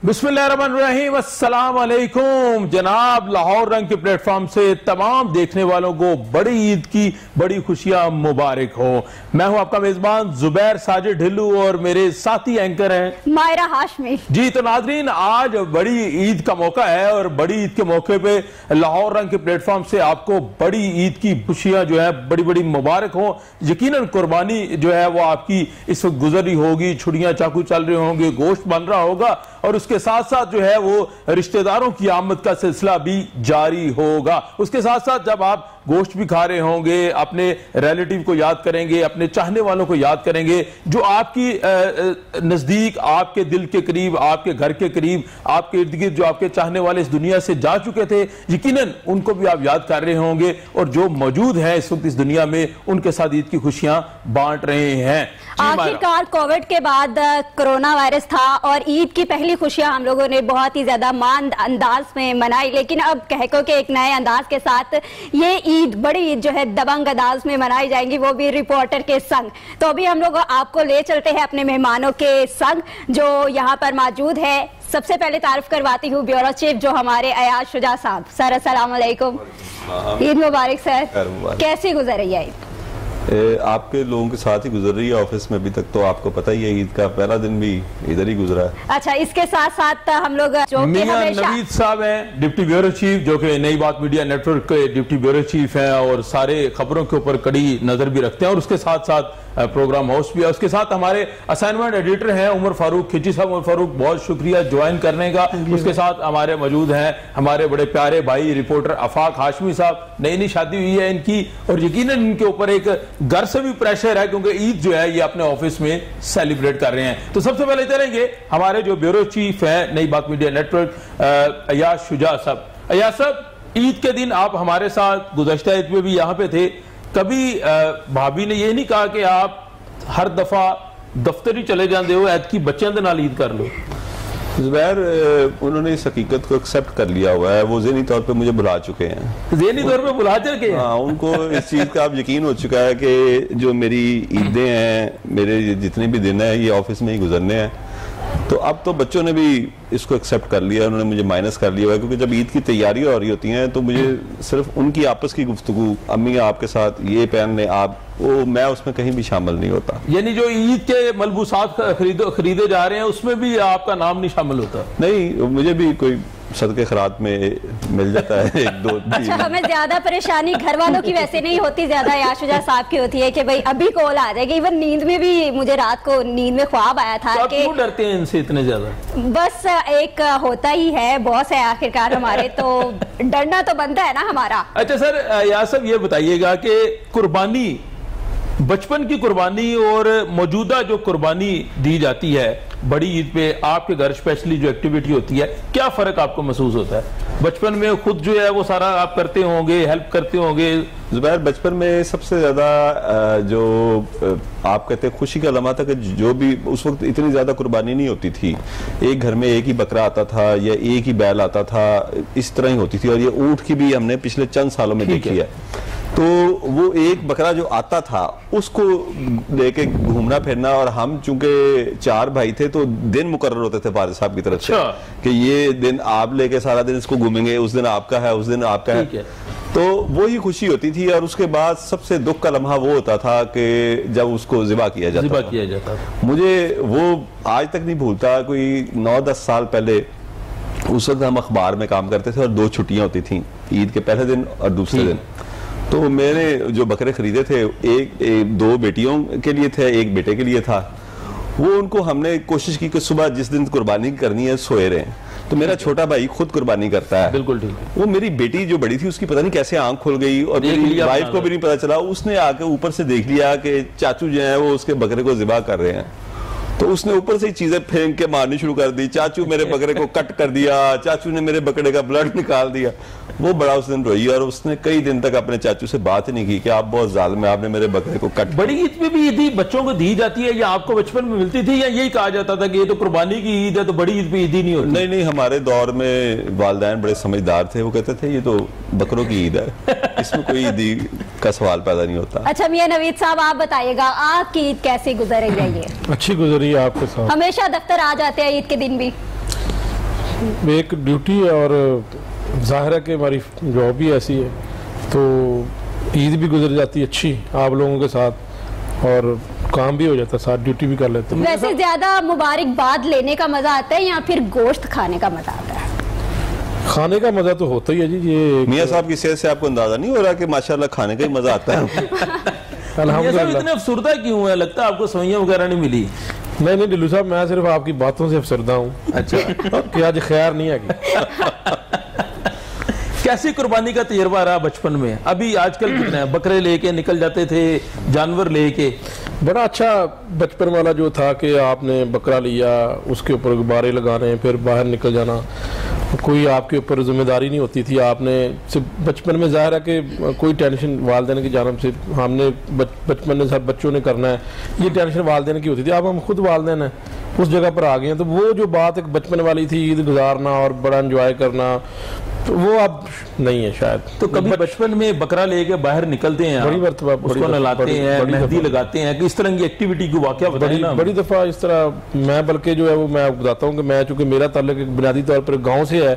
बिस्मिल्लाहिर्रहमानिर्रहीम, अस्सलाम वालेकुम जनाब। लाहौर रंग के प्लेटफॉर्म से तमाम देखने वालों को बड़ी ईद की बड़ी खुशियां मुबारक हो। मैं हूं आपका मेजबान जुबैर साजिद ढिल्लू और मेरे साथी एंकर हैं मायरा हाशमी जी। तो नाजरीन, आज बड़ी ईद का मौका है और बड़ी ईद के मौके पे लाहौर रंग के प्लेटफॉर्म से आपको बड़ी ईद की खुशियां जो है बड़ी बड़ी मुबारक हो। यकीनन कुर्बानी जो है वो आपकी इस वक्त गुजर रही होगी, छुड़ियां चाकू चल रहे होंगे, गोश्त बन रहा होगा और उसके साथ साथ जो है वो रिश्तेदारों की आमद का सिलसिला भी जारी होगा। उसके साथ साथ जब आप गोश्त भी खा रहे होंगे, अपने रिलेटिव को याद करेंगे, अपने चाहने वालों को याद करेंगे जो आपकी नजदीक, आपके दिल के करीब, आपके घर के करीब, आपके इर्द गिर्द जो आपके चाहने वाले इस दुनिया से जा चुके थे, यकीनन उनको भी आप याद कर रहे होंगे और जो मौजूद है इस वक्त इस दुनिया में उनके साथ ईद की खुशियां बांट रहे हैं। आखिरकार कोविड के बाद कोरोना वायरस था और ईद की पहली खुशियां हम लोगों ने बहुत ही ज्यादा मांद अंदाज में मनाई, लेकिन अब कहको के एक नए अंदाज के साथ ये ईद, बड़ी ईद जो है दबंग अंदाज में मनाई जाएंगी, वो भी रिपोर्टर के संग। तो अभी हम लोग आपको ले चलते हैं अपने मेहमानों के संग जो यहाँ पर मौजूद है। सबसे पहले तारीफ करवाती हूँ ब्यूरो चीफ जो हमारे अयाज शुजा साहब। सर अस्सलाम वालेकुम, ईद मुबारक सर। कैसी गुजर रही है ईद? आपके लोगों के साथ ही गुजर रही है ऑफिस में। अभी तक तो आपको पता ही है ईद का पहला दिन भी इधर ही गुजरा है। अच्छा, इसके साथ साथ हम लोग जो मियां नवीद साहब हैं डिप्टी ब्यूरो चीफ, जो कि नई बात मीडिया नेटवर्क के डिप्टी ब्यूरो चीफ हैं और सारे खबरों के ऊपर कड़ी नजर भी रखते हैं और उसके साथ साथ प्रोग्राम होस्ट भी है। उसके साथ हमारे असाइनमेंट एडिटर हैं उमर फारूक खिची साहब। उमर फारूक, बहुत शुक्रिया ज्वाइन करने का। उसके साथ हमारे मौजूद हैं हमारे बड़े प्यारे भाई रिपोर्टर आफाक हाशमी साहब। नई शादी हुई है इनकी और यकीनन इनके ऊपर एक घर से भी प्रेशर है क्योंकि ईद जो है ये अपने ऑफिस में सेलिब्रेट कर रहे हैं। तो सबसे पहले चलेंगे हमारे जो ब्यूरो चीफ है नई बात मीडिया नेटवर्क अयाज शुजा साहब। अयाज साहब, ईद के दिन आप हमारे साथ गुज़श्ता ईद में भी यहाँ पे थे। कभी भाभी ने ये नहीं कहा कि आप हर दफा दफ्तर ही चले जाते हो, ऐत की बच्चों के नाल ईद कर लो? जुबैर, उन्होंने इस हकीकत को एक्सेप्ट कर लिया हुआ है। वो ज़हनी तौर पे मुझे बुला चुके हैं। ज़हनी तौर पे बुला चुके हैं? हाँ, उनको इस चीज़ का अब यकीन हो चुका है कि जो मेरी ईदें हैं, मेरे जितने भी दिन हैं, ये ऑफिस में ही गुजरने हैं। तो अब तो बच्चों ने भी इसको एक्सेप्ट कर लिया, उन्होंने मुझे माइनस कर लिया है क्योंकि जब ईद की तैयारियां हो रही होती हैं तो मुझे सिर्फ उनकी आपस की गुफ्तगू, अम्मी आपके साथ ये पहन लें आप, वो मैं उसमें कहीं भी शामिल नहीं होता। यानी जो ईद के मलबूसात खरीदे जा रहे हैं उसमें भी आपका नाम नहीं शामिल होता? नहीं, मुझे भी कोई सदके खैरात में मिल जाता है एक दो। अच्छा, हमें ज्यादा परेशानी घर वालों की वैसे नहीं होती, ज्यादा याशुजा साहब की होती है कि भाई अभी कॉल आ जाएगी। इवन नींद में भी मुझे रात को नींद में ख्वाब आया था कि क्यों डरते हैं इनसे इतने ज्यादा? बस एक होता ही है, बॉस है आखिरकार हमारे, तो डरना तो बनता है ना हमारा। अच्छा सर, यार साहब ये बताइएगा कि कुर्बानी, बचपन की कुर्बानी और मौजूदा जो कुर्बानी दी जाती है बड़ी ईद पे आपके घर स्पेशली जो एक्टिविटी होती है, क्या फर्क आपको महसूस होता है? बचपन में खुद जो है वो सारा आप करते होंगे, हेल्प करते होंगे। जुबैर, बचपन में सबसे ज्यादा जो आप कहते हैं खुशी का लम्हा था कि जो भी उस वक्त इतनी ज्यादा कुर्बानी नहीं होती थी। एक घर में एक ही बकरा आता था या एक ही बैल आता था, इस तरह ही होती थी। और ये ऊंट की भी हमने पिछले चंद सालों में देखी है। तो वो एक बकरा जो आता था उसको लेके घूमना फिरना, और हम चूंकि 4 भाई थे तो दिन मुकर्रर होते थे फारिस साहब की तरफ से कि ये दिन आप लेके सारा दिन इसको घूमेंगे, उस दिन आपका है, उस दिन आपका है। तो वो ही खुशी होती थी। और उसके बाद सबसे दुख का लम्हा वो होता था कि जब उसको ज़िबा किया जाता था। मुझे वो आज तक नहीं भूलता। कोई 9-10 साल पहले उस वक्त हम अखबार में काम करते थे और 2 छुट्टियां होती थी, ईद के पहले दिन और दूसरे दिन। तो मैंने जो बकरे खरीदे थे, एक 2 बेटियों के लिए थे, एक बेटे के लिए था। वो उनको हमने कोशिश की कि सुबह जिस दिन कुर्बानी करनी है सोए रहे। तो मेरा छोटा भाई खुद कुर्बानी करता है। बिल्कुल ठीक है। वो मेरी बेटी जो बड़ी थी उसकी पता नहीं कैसे आंख खुल गई और मेरी वाइफ को भी नहीं पता चला। उसने आके ऊपर से देख लिया कि चाचू जो है वो उसके बकरे को ज़िबा कर रहे हैं। तो उसने ऊपर से ही चीजें फेंक के मारनी शुरू कर दी। चाचू मेरे बकरे को कट कर दिया, चाचू ने मेरे बकरे का ब्लड निकाल दिया। वो बड़ा उस दिन रोई और उसने कई दिन तक अपने चाचू से बात ही नहीं की कि आप बहुत जालिम है, आपने मेरे बकरे को कट। बड़ी ईद में भी ईद बच्चों को दी जाती है या आपको बचपन में मिलती थी या यही कहा जाता था कि ये तो कुर्बानी की ईद है तो बड़ी ईद पे ईद ही नहीं होती? नहीं नहीं, हमारे दौर में वालिदैन बड़े समझदार थे। वो कहते थे ये तो बकरों की ईद है, इसमें कोई ईद का सवाल पैदा नहीं होता। अच्छा मियां नवीद साहब, आप बताइएगा आपकी ईद कैसी गुजर रही है? अच्छी गुजरी है आपके साथ? हमेशा दफ्तर आ जाते हैं ईद के दिन भी? एक ड्यूटी है और ज़ाहिर है कि हमारी जॉब भी ऐसी है, तो ईद भी गुजर जाती है अच्छी आप लोगों के साथ और काम भी हो जाता है, साथ ड्यूटी भी कर लेते हैं। वैसे ज्यादा मुबारकबाद लेने का मजा आता है या फिर गोश्त खाने का मजा आता है? खाने का मजा तो होता ही है जी। ये मियाँ साहब की सेहत से आपको अंदाजा नहीं हो रहा कि माशाल्लाह खाने का ही मजा आता है? अल्हम्दुलिल्लाह। इतने अफसुरदा क्यों है? लगता है आपको सवैयां वगैरह नहीं मिली? नहीं ढिल्लू साहब, मैं सिर्फ आपकी बातों से अफसरदा हूँ। अच्छा कि आज खैर नहीं है। कैसी कुर्बानी का तजर्बा रहा बचपन में? अभी आजकल कितना है, बकरे लेके निकल जाते थे, जानवर लेके। बड़ा अच्छा बचपन वाला जो था कि आपने बकरा लिया, उसके ऊपर गुब्बारे लगाने, फिर बाहर निकल जाना, कोई आपके ऊपर जिम्मेदारी नहीं होती थी। आपने सिर्फ बचपन में ज़ाहिर है कि कोई टेंशन वालिदैन की जानब से हमने बचपन में सब बच्चों ने करना है, ये टेंशन वालिदैन की होती थी। अब हम खुद वालिदैन हैं, उस जगह पर आ गए हैं, तो वो जो बात एक बचपन वाली थी, ईद गुजारना और बड़ा एंजॉय करना, तो वो अब नहीं है शायद। तो कभी बचपन में बकरा लेके बाहर निकलते हैं, बड़ी मरतबा उसको नहलाते हैं, मेहंदी लगाते हैं, कि इस तरह की एक्टिविटी को वाकया बताइए ना। बड़ी दफा इस तरह मैं, बल्कि जो है वो मैं आपको बताता हूँ कि मैं, चूंकि मेरा ताल्लुक एक बुनियादी तौर पर गाँव से है,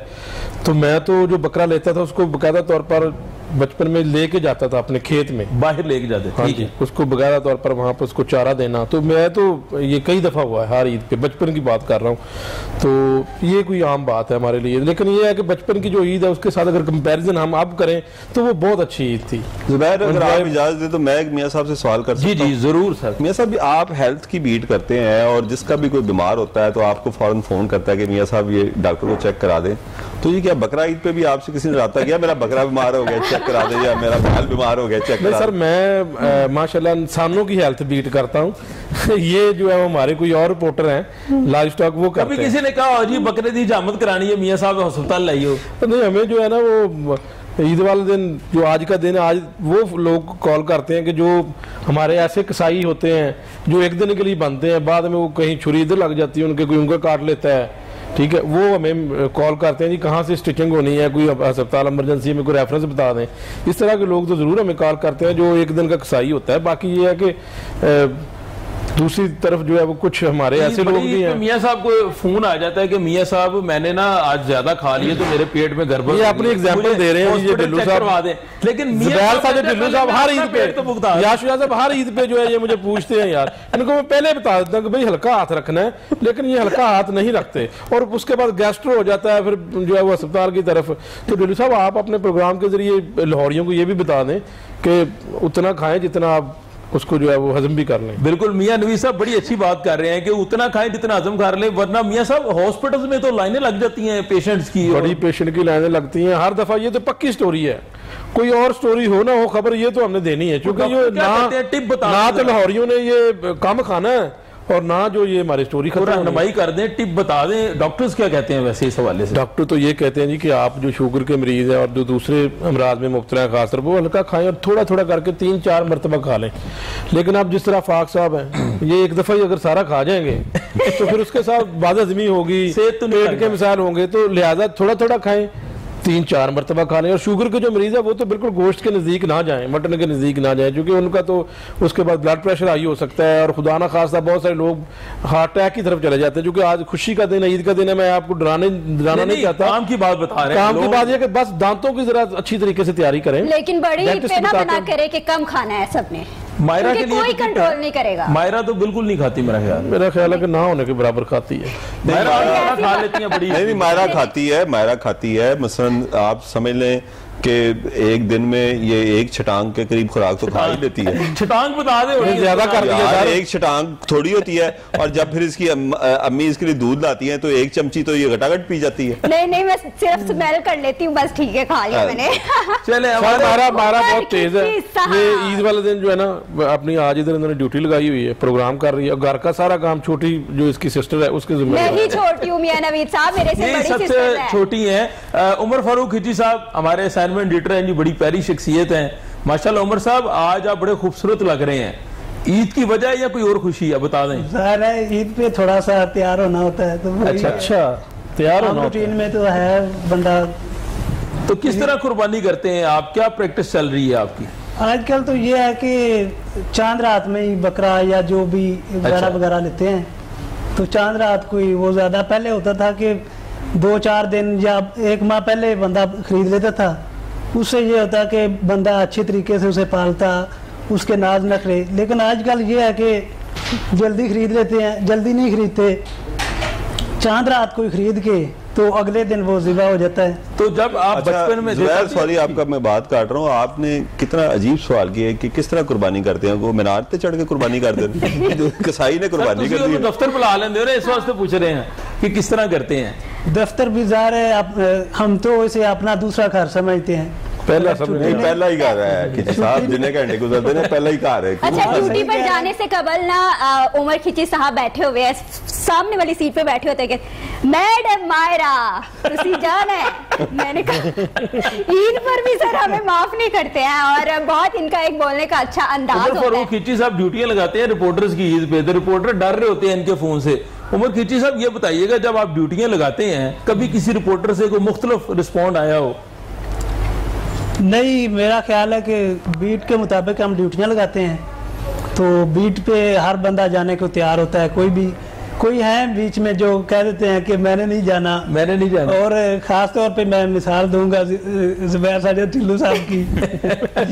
तो मैं तो जो बकरा लेता था उसको बाकायदा तौर पर बचपन में लेके जाता था अपने खेत में, बाहर लेके जाते थे। हाँ जी, उसको बाकायदा तौर पर वहाँ पर उसको चारा देना। तो मैं तो ये कई दफ़ा हुआ है हर ईद पे, बचपन की बात कर रहा हूँ, तो ये कोई आम बात है हमारे लिए। लेकिन ये है कि बचपन की जो ईद है उसके साथ अगर कंपैरिजन हम अब करें तो वो बहुत अच्छी ईद थी। जुबैर, अगर आप इजाजत दे तो मैं मियाँ साहब से सवाल कर सकता हूं? जी जरूर सर। मियाँ साहब, आप हेल्थ की बीट करते हैं और जिसका भी कोई बीमार होता है तो आपको फौरन फोन करता है कि मियाँ साहब ये डॉक्टर को चेक करा दें, तो ये क्या बकरा ईद पे भी आपसे किसी ने रब्ता किया, मेरा बकरा बीमार हो गया चेक करा दे, या मेरा बैल बीमार हो गया चेक करा दे? सर, मैं माशाल्लाह इंसानों की हेल्थ बीट करता हूँ। ये जो है वो हमारे कोई और रिपोर्टर हैं लाइव स्टॉक, वो करते हैं। कभी किसी ने कहा जी बकरे की जामत करानी है, मियाँ साहब अस्पताल लाइयो? नहीं, हमें जो है ना वो ईद वाले दिन, जो आज का दिन है, आज वो लोग कॉल करते हैं कि जो हमारे ऐसे कसाई होते हैं जो एक दिन के लिए बनते हैं, बाद में वो कहीं छुरी इधर लग जाती है, उनके कोई उंगली काट लेता है, ठीक है, वो हमें कॉल करते हैं जी कहाँ से स्टिचिंग होनी है, कोई अस्पताल इमरजेंसी में कोई रेफरेंस बता दें। इस तरह के लोग तो ज़रूर हमें कॉल करते हैं जो एक दिन का कसाई होता है। बाकी ये है कि दूसरी तरफ जो है वो कुछ हमारे ऐसे लोग भी हैं। मियाँ साहब को फोन आ जाता है कि मियाँ साहब मैंने ना आज ज्यादा खा लिए तो मेरे पेट में गड़बड़। ये अपनी एग्जांपल दे रहे हैं ये ढिल्लू साहब, लेकिन ढिल्लू साहब हर ईद पे तो याशुया साहब हर ईद पे जो है ये मुझे पूछते हैं यार, इनको मैं पहले बता देता हूँ कि भाई हल्का हाथ रखना है, लेकिन ये हल्का हाथ नहीं रखते और उसके बाद गैस्ट्रो हो जाता है, फिर जो है वो अस्पताल की तरफ। तो ढिल्लू साहब आप अपने प्रोग्राम के जरिए लाहौरियों को ये भी बता दें कि उतना खाएं जितना आप उसको जो है वो हजम भी कर लें। बिल्कुल, मियाँ नवीस साहब बड़ी अच्छी बात कर रहे हैं कि उतना खाएं जितना हजम कर लें, वरना मियाँ साहब हॉस्पिटल्स में तो लाइनें लग जाती हैं पेशेंट्स की, बड़ी पेशेंट की लाइनें लगती हैं हर दफा। ये तो पक्की स्टोरी है, कोई और स्टोरी हो ना हो खबर, ये तो हमने देनी है, क्योंकि ये ना तो लाहौरियों ने ये कम खाना है और ना जो ये हमारी स्टोरी रहनुमाई कर दें, टिप बता दें। डॉक्टर्स क्या कहते हैं वैसे इस हवाले से? डॉक्टर तो ये कहते हैं जी कि आप जो शुगर के मरीज हैं और जो दूसरे अमराज में मुब्तला है खासतौर वो हल्का खाएं और थोड़ा थोड़ा करके 3-4 मरतबा खा लें। लेकिन आप जिस तरह फाक साहब हैं, ये एक दफा ही अगर सारा खा जाएंगे तो फिर उसके साथ बादहज़मी होगी, पेट के मिसाल होंगे, तो लिहाजा थोड़ा थोड़ा खाएं, 3-4 मरतबा खा लें। और शुगर के जो मरीज है वो तो बिल्कुल गोश्त के नज़दीक ना जाएं, मटन के नज़दीक ना जाएं, क्योंकि उनका तो उसके बाद ब्लड प्रेशर हाई हो सकता है और खुदा ना खासा बहुत सारे लोग हार्ट अटैक की तरफ चले जाते हैं। क्योंकि आज खुशी का दिन है, ईद का दिन है, मैं आपको डराना नहीं चाहता, काम की बात बता रहे हैं। काम की बात यह कि बस दांतों की जरा अच्छी तरीके से तैयारी करें, लेकिन बड़ी मना करे कि कम खाना है सबने, मायरा के लिए कोई कंट्रोल नहीं करेगा। मायरा तो बिल्कुल नहीं खाती, मेरा ख्याल है कि ना होने के बराबर खाती है। मायरा खा लेती है बड़ी। नहीं, मायरा खाती है। मसलन आप समझ लें कि एक दिन में ये एक छटांग के करीब खुराक तो खा ही लेती है। छटांग बता दे, ज्यादा कर दिया यार, एक छटांग थोड़ी होती है। और जब फिर इसकी अम्मी इसके लिए दूध लाती है तो एक चमची तो ये घटाघट पी जाती है। नहीं, मैं सिर्फ स्मेल कर लेती हूँ बस, ठीक है, खा लिया मैंने। चले, हमारा बहुत तेज है। ये ईद वाले दिन जो है ना, अपनी आज इधर इन्होंने ड्यूटी लगाई हुई है, प्रोग्राम कर रही है, घर का सारा काम छोटी जो इसकी सिस्टर है उसके जिम्मेदार मैं ही छोटी हूँ मियां नवीद साहब, मेरे से बड़ी सिस्टर है। छोटी है उमर फारूक खिची साहब, हमारे असाइनमेंट एडिटर हैं जी, बड़ी प्यारी शख्सियत हैं माशाल्लाह। उमर साहब आज आप बड़े खूबसूरत लग रहे हैं, ईद की वजह या कोई और खुशी है, बता दें। ज़ाहिर है ईद पे थोड़ा सा तैयार होना होता है, तो अच्छा तैयार होना रूटीन में तो है बंदा। तो किस तरह कुर्बानी करते हैं आप, क्या प्रैक्टिस चल रही है आपकी? आजकल तो ये है कि चांद रात में ही बकरा या जो भी वगैरह वगैरह लेते हैं, तो चांद रात को ही वो ज्यादा। पहले होता था कि 2-4 दिन या 1 माह पहले बंदा खरीद लेता था, उससे ये होता कि बंदा अच्छे तरीके से उसे पालता, उसके नाज नखरे। लेकिन आजकल ये है कि जल्दी खरीद लेते हैं, जल्दी नहीं खरीदते, चांद रात को खरीद के तो अगले दिन वो ज़िबा हो जाता है। तो जब आप बचपन में सॉरी आपका मैं बात काट रहा हूँ, आपने कितना अजीब सवाल किया है कि किस तरह कुर्बानी करते हैं, वो मीनार पे चढ़ के कुर्बानी कर देते हैं कसाई ने कुर्बानी कर दी। दफ्तर बुला लेंगे इस वास्ते पूछ रहे हैं कि किस तरह करते हैं। दफ्तर भी ज़ाहिर है हम तो इसे अपना दूसरा घर समझते हैं। पहला ही घर है कि साहब जितने घंटे गुजरते हैं पहला ही घर है। अच्छा, ड्यूटी पर जाने से कबल ना उमर खिची साहब बैठे हुए हैं, सामने वाली सीट पे बैठे होते हैं कि मैडम मायरा तुसी जाना है। मैंने कहा ईद पर भी सर हमें माफ नहीं करते हैं, और बहुत इनका एक बोलने का अच्छा अंदाज होता है। खिची साहब ड्यूटियां लगाते हैं रिपोर्टर्स की ईद पे, तो रिपोर्टर डर रहे होते हैं इनके फोन से। उमर खिची साहब ये बताइएगा, जब आप ड्यूटियां लगाते हैं कभी किसी रिपोर्टर से कोई मुख्तलिफ रिस्पॉन्ड आया हो? नहीं, मेरा ख्याल है कि बीट के मुताबिक हम ड्यूटियां लगाते हैं, तो बीट पे हर बंदा जाने को तैयार होता है। कोई है बीच में जो कह देते हैं कि मैंने नहीं जाना। और ख़ास तौर पे मैं मिसाल दूंगा ज़ुबैर साजिद टिल्लू साहब की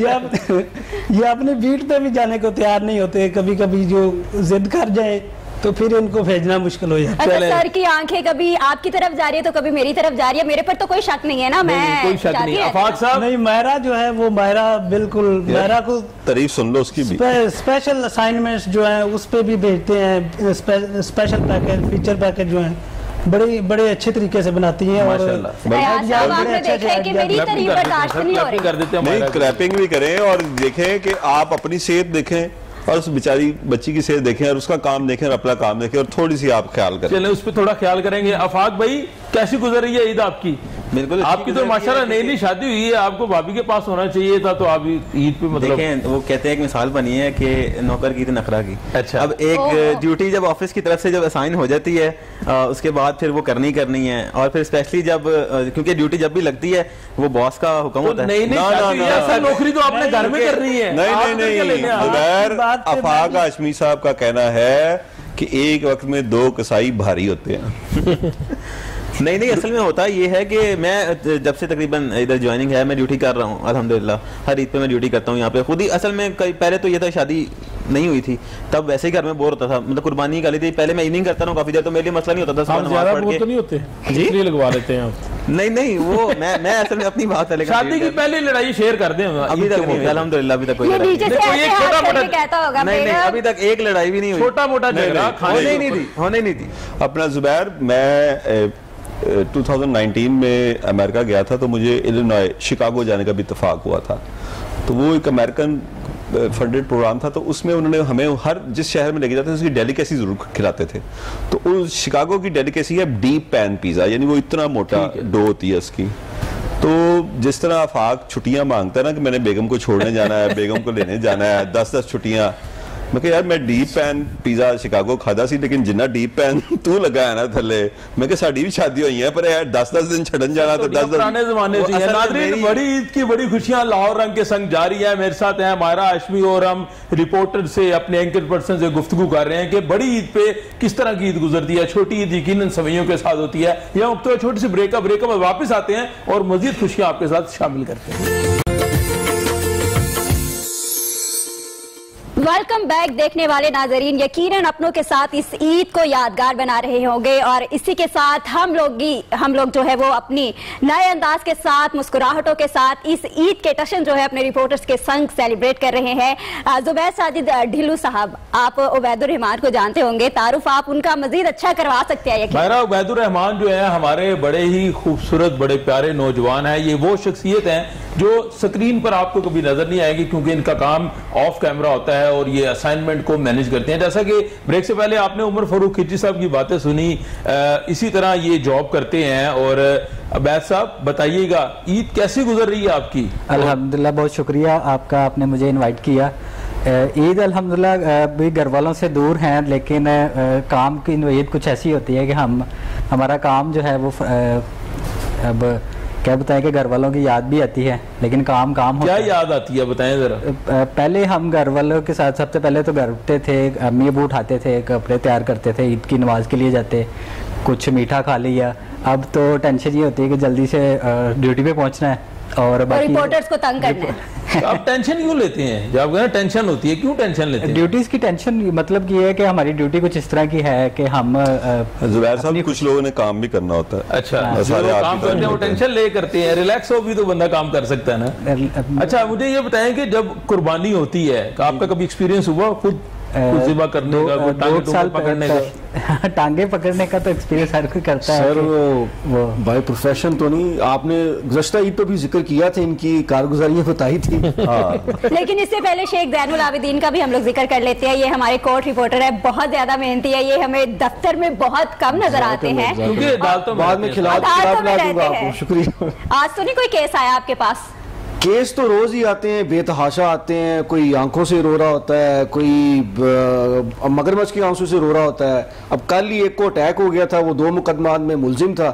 ये अपने बीट पे भी जाने को तैयार नहीं होते। कभी कभी जो जिद कर जाए तो फिर इनको भेजना मुश्किल हो जाता है। अच्छा, सर की आंखें कभी आपकी तरफ जा रही है तो कभी मेरी तरफ जा रही है, मेरे पर तो कोई शक नहीं है ना। मैं कोई शक नहीं। आफाक साहब नहीं, मायरा जो है वो मायरा बिल्कुल, मायरा को तारीफ सुन लो उसकी भी। स्पेशल असाइनमेंट्स जो है उस पे भी भेजते हैं, स्पेशल पैकेज, फीचर पैकेज जो है बड़े अच्छे तरीके से बनाती हैं। और क्रैपिंग भी करें और देखें कि आप अपनी सेहत देखें और उस बेचारी बच्ची की सेहत देखें और उसका काम देखें और अपना काम देखें और थोड़ी सी आप ख्याल करें। चलें, उस पर थोड़ा ख्याल करेंगे। आफाक भाई, कैसी गुजर रही है ईद आपकी? बिल्कुल आपकी तो माशाल्लाह नई शादी हुई है, आपको भाभी के पास होना चाहिए था, तो आप ईद पे मतलब देखें, वो कहते हैं एक मिसाल बनी है कि नौकर की तो नखरा की। अच्छा, अब एक ड्यूटी जब ऑफिस की तरफ से जब असाइन हो जाती है उसके बाद फिर वो करनी है, और फिर स्पेशली जब क्योंकि ड्यूटी जब भी लगती है वो बॉस का हुक्म होता है। नौकरी तो आपने घर में करनी है। नहीं, आफाक हाशमी साहब का कहना है कि एक वक्त में 2 कसाई भारी होते हैं। नहीं, असल में होता ये है कि मैं जब से तकरीबन इधर ज्वाइनिंग है मैं ड्यूटी कर रहा हूँ अल्हम्दुलिल्लाह। हर ईद पे मैं ड्यूटी करता हूँ यहाँ पे खुद ही। असल में पहले तो ये था शादी नहीं हुई थी तब वैसे ही घर में बोर होता था, मतलब कुर्बानी कर ली थी। पहले मैं इवनिंग करता हूँ काफी देर, तो मेरे लिए मसला नहीं होता था। नहीं होते जी, लगवा लेते हैं नहीं, वो मैं असल में अपनी बात है। शादी की पहली लड़ाई शेयर कर दें, अभी तक नहीं, अल्हम्दुलिल्लाह अभी तक कोई नहीं, अभी तक एक लड़ाई भी नहीं हुई। छोटा मोटा होने नहीं थी। अपना ज़ुबैर, मैं 2019 में अमेरिका गया था, तो मुझे इलिनॉय शिकागो जाने का भी इत्तेफाक हुआ था। तो वो एक अमेरिकन फंडेड प्रोग्राम था, तो उसमें उन्होंने हमें हर जिस शहर में लेके जाते थे उसकी डेलिकेसी जरूर खिलाते थे। तो उस शिकागो की डेलिकेसी है डीप पैन पिज़्ज़ा, यानी वो इतना मोटा डो होती है उसकी। तो जिस तरह आफाक छुट्टियां मांगता है ना कि मैंने बेगम को छोड़ने जाना है, बेगम को लेने जाना है, 10-10 छुट्टियां। मैं कहा यार मैं डीप पैन पिज़्ज़ा शिकागो खादा सी, लेकिन जिन्ना डीप पैन तू लगा है ना थले, मैं कहा साड़ी भी शादी हुई है पर यार 10-10 दिन छड़न जाना तो 10 पुराने जमाने से। नाज़रीन, बड़ी ईद की बड़ी खुशियां लाहौर रंग के संग जारी है। मेरे साथ हैं मायरा हाशमी और हम रिपोर्टर से, अपने एंकर पर्सन से गुफ्तगू कर रहे हैं कि बड़ी ईद पे किस तरह की ईद गुजरती है। छोटी ईद यकीनन सवैयों के साथ होती है। यह तो छोटी सी ब्रेकअप वापस आते हैं और मजीद खुशियां आपके साथ शामिल करते हैं। वेलकम बैक देखने वाले नाजरीन, यकीनन अपनों के साथ इस ईद को यादगार बना रहे होंगे, और इसी के साथ हम लोग जो है वो अपनी नए अंदाज के साथ, मुस्कुराहटों के साथ इस ईद के जश्न जो है अपने रिपोर्टर्स के संग सेलिब्रेट कर रहे हैं। ज़ुबैर साजिद ढिल्लू साहब, आप उबैदुर रहमान को जानते होंगे, तारुफ आप उनका मजीद अच्छा करवा सकते हैं? मेरा उबैदुर रहमान जो है हमारे बड़े ही खूबसूरत, बड़े प्यारे नौजवान है। ये वो शख्सियत है जो स्क्रीन पर आपको कभी नजर नहीं आएगी, क्योंकि इनका काम ऑफ कैमरा होता है और ये असाइनमेंट को मैनेज करते हैं। जैसा कि ब्रेक से पहले आपने उमर फारूक खिची साहब की बातें सुनी, इसी तरह ये जॉब करते हैं। और अबैद साहब बताइएगा, ईद कैसी गुजर रही है आपकी? अल्हम्दुलिल्लाह, बहुत शुक्रिया आपका, आपने मुझे इनवाइट किया। ईद अल्हम्दुलिल्लाह भी घर वालों से दूर हैं, लेकिन काम की ईद कुछ ऐसी होती है कि हमारा काम जो है वो अब क्या बताएं कि घर वालों की याद भी आती है, लेकिन काम क्या याद आती है बताएं जरा। पहले हम घर वालों के साथ सबसे पहले तो घर उठते थे, अम्मी अबू उठाते थे, कपड़े तैयार करते थे, ईद की नमाज के लिए जाते, कुछ मीठा खा लिया। अब तो टेंशन ये होती है कि जल्दी से ड्यूटी पे पहुंचना है और रिपोर्टर्स को तंग करना है। तो आप टेंशन क्यों लेते हैं? जब आपको ना टेंशन होती है, क्यों टेंशन लेते हैं? ड्यूटीज की टेंशन मतलब ये है कि हमारी ड्यूटी कुछ इस तरह की है कि हम जुबैर साहब कुछ लोगों ने काम भी करना होता है। अच्छा, जो सारे लोग आपकी काम तरह करते हैं वो होते हैं। टेंशन ले करते हैं, रिलैक्स हो भी तो बंदा काम कर सकता है ना। अच्छा, मुझे ये बताएं कि जब कुर्बानी होती है, आपका कभी एक्सपीरियंस हुआ खुद कुछ ज़िबा करने का, कोई टांगे 2 साल पकड़ने का? टांगे पकड़ने का तो एक्सपीरियंस हर कोई करता है सर वो बाय प्रोफेशन तो नहीं, आपने गुज़श्ता ईद पे भी जिक्र किया था, इनकी कारगुजारियां बताई थी। लेकिन इससे पहले शेख ज़ैनुल आबिदीन का भी हम लोग जिक्र कर लेते हैं। ये हमारे कोर्ट रिपोर्टर है, बहुत ज्यादा मेहनती है, ये हमें दफ्तर में बहुत कम नजर आते हैं, क्योंकि अदालतों बाद में खिला अदालतों में दूंगा रहते आपको, हैं। शुक्रिया। आज तो नहीं कोई केस आया आपके पास? केस तो रोज ही आते हैं, बेतहाशा आते हैं, कोई आंखों से रो रहा होता है, कोई मगरमच्छ की आंसू से रो रहा होता है। अब कल ही एक को अटैक हो गया था, वो 2 मुकदमात में मुलजिम था,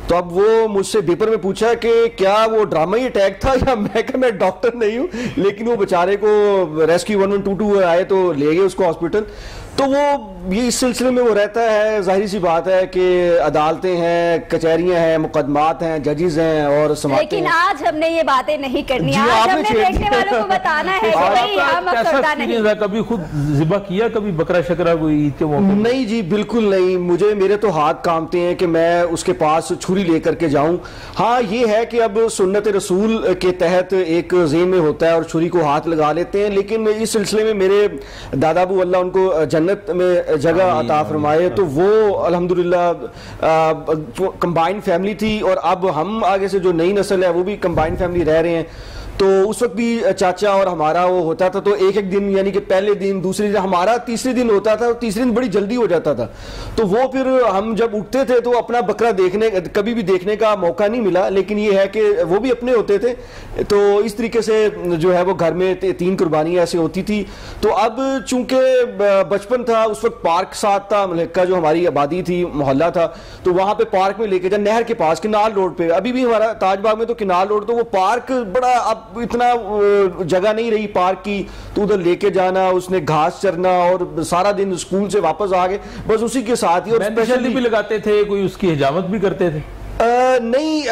तो अब वो मुझसे पेपर में पूछा कि क्या वो ड्रामाई अटैक था या मैं डॉक्टर नहीं हूँ, लेकिन वो बेचारे को रेस्क्यू 1122 आए तो ले गए उसको हॉस्पिटल। तो वो ये इस सिलसिले में वो रहता है, जाहिर सी बात है कि अदालतें हैं, कचहरियां हैं, मुकदमात हैं, जजेस हैं और समातें लेकिन हैं। आज हमने ये बातें नहीं करनी, जी, आज आपने हमने छेड़ देखने दिया। वालों को बताना है कि और भाई आपका हम कैसा अफसरदा नहीं। एक्सपीरियंस है? कभी खुद ज़िबा किया, कभी बकरा शकरा कोई ईद के मौके पे? नहीं जी, बिल्कुल नहीं। मेरे तो हाथ कांपते हैं कि मैं उसके पास छुरी लेकर के जाऊं। हाँ, ये है कि अब सुन्नत रसूल के तहत एक ज़ेन में होता है और छुरी को हाथ लगा लेते हैं, लेकिन इस सिलसिले में मेरे दादा अबू अल्लाह उनको जन्नत में जगह अता फरमाए, तो वो अल्हम्दुलिल्लाह कंबाइंड फैमिली थी, और अब हम आगे से जो नई नस्ल है वो भी कंबाइंड फैमिली रह रहे हैं। तो उस वक्त भी चाचा और हमारा वो होता था, तो एक दिन यानी कि पहले दिन, दूसरे दिन, हमारा तीसरे दिन होता था, और तीसरे दिन बड़ी जल्दी हो जाता था। तो वो फिर हम जब उठते थे तो अपना बकरा कभी भी देखने का मौका नहीं मिला, लेकिन ये है कि वो भी अपने होते थे। तो इस तरीके से जो है वो घर में 3 कुर्बानियाँ ऐसे होती थी। तो अब चूंकि बचपन था, उस वक्त पार्क साथ था, मलक्का जो हमारी आबादी थी, मोहल्ला था, तो वहाँ पे पार्क में लेके जा, नहर के पास किनाल रोड पे, अभी भी हमारा ताजबाग में तो किनाल रोड, तो वो पार्क बड़ा, अब इतना जगह नहीं रही पार्क की, तो उधर लेके जाना, उसने घास चरना, और सारा दिन स्कूल से वापस आ गए बस उसी के साथ ही। और स्पेशली भी लगाते थे, कोई उसकी हिजामत भी करते थे? नहीं,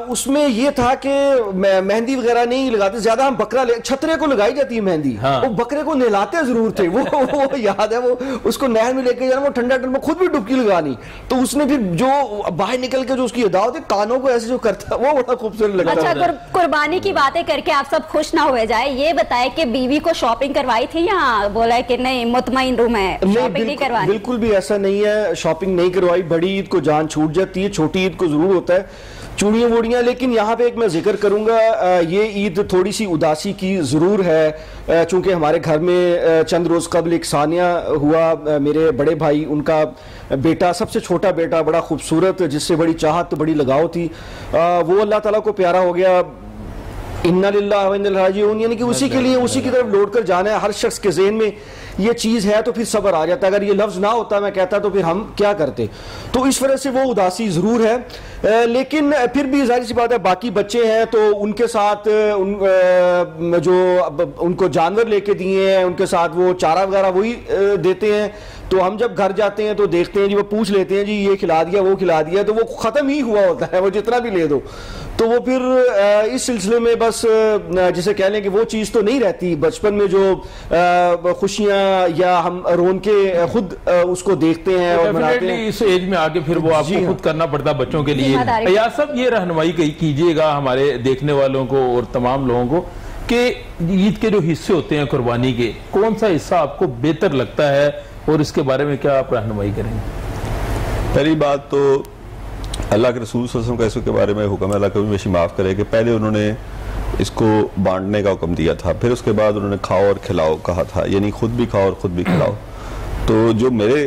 उसमें ये था कि मेहंदी वगैरह नहीं लगाते ज्यादा, हम बकरा छतरे को लगाई जाती है मेहंदी। हाँ। वो बकरे को नहलाते जरूर थे, वो याद है, वो उसको नहर में लेके जाना, वो ठंडा ठंडा खुद भी डुबकी लगानी, तो उसने फिर जो बाहर निकल के जो उसकी अदा होती कानों को ऐसे जो करता, वो बड़ा खूबसूरत लगता। अच्छा, कुर्बानी की बातें करके आप सब खुश ना हुए जाए, ये बताए कि बीवी को शॉपिंग करवाई थी या बोला कि नहीं मुतमईन रूम है, शॉपिंग नहीं करवानी? बिल्कुल भी ऐसा नहीं है, शॉपिंग नहीं करवाई। बड़ी ईद को जान छूट जाती है, छोटी ईद को जरूर होता है चूड़ियाँ वूड़ियाँ। लेकिन यहाँ पे एक मैं जिक्र करूँगा, ये ईद थोड़ी सी उदासी की ज़रूर है, चूँकि हमारे घर में चंद रोज़ कबल एक सानिया हुआ, मेरे बड़े भाई, उनका बेटा, सबसे छोटा बेटा, बड़ा खूबसूरत, जिससे बड़ी चाहत, बड़ी लगाव थी, वो अल्लाह ताला को प्यारा हो गया। इन्ना लिल्लाहि व इन्ना इलैहि राजिऊन, यानी कि उसी के लिए, उसी की तरफ लौट कर जाना है। हर शख्स के ज़हन में ये चीज़ है तो फिर सब्र आ जाता है। अगर ये लफ्ज़ ना होता, मैं कहता, तो फिर हम क्या करते। तो इस वजह से वो उदासी ज़रूर है, लेकिन फिर भी जाहिर सी बात है, बाकी बच्चे हैं तो उनके साथ जो उनको जानवर लेके दिए हैं, उनके साथ वो चारा वगैरह वही देते हैं। तो हम जब घर जाते हैं तो देखते हैं जी, वो पूछ लेते हैं जी ये खिला दिया, वो खिला दिया, तो वो ख़त्म ही हुआ होता है, वो जितना भी ले दो। तो वो फिर इस सिलसिले में बस जिसे कह लें कि वो चीज़ तो नहीं रहती बचपन में, जो खुशियाँ या हम रोन के खुद उसको देखते हैं और मनाते हैं। इस एज में आके फिर वो आपको खुद करना पड़ता बच्चों के लिए। या सब ये रहनुमाई कीजिएगा हमारे देखने वालों को और तमाम लोगों को कि ईद के जो हिस्से होते हैं कुर्बानी के, कौन सा हिस्सा आपको बेहतर लगता है और इसके बारे में क्या आप रहनुमाई करेंगे? पहली बात तो अल्लाह के रसूल सल्लल्लाहु अलैहि वसल्लम का इसके बारे में हुक्म है, अल्लाह कभी मुझे माफ़ करे, कि पहले उन्होंने इसको बांटने का हुक्म दिया था, फिर उसके बाद उन्होंने खाओ और खिलाओ कहा था, यानी खुद भी खाओ और खुद भी खिलाओ। तो जो मेरे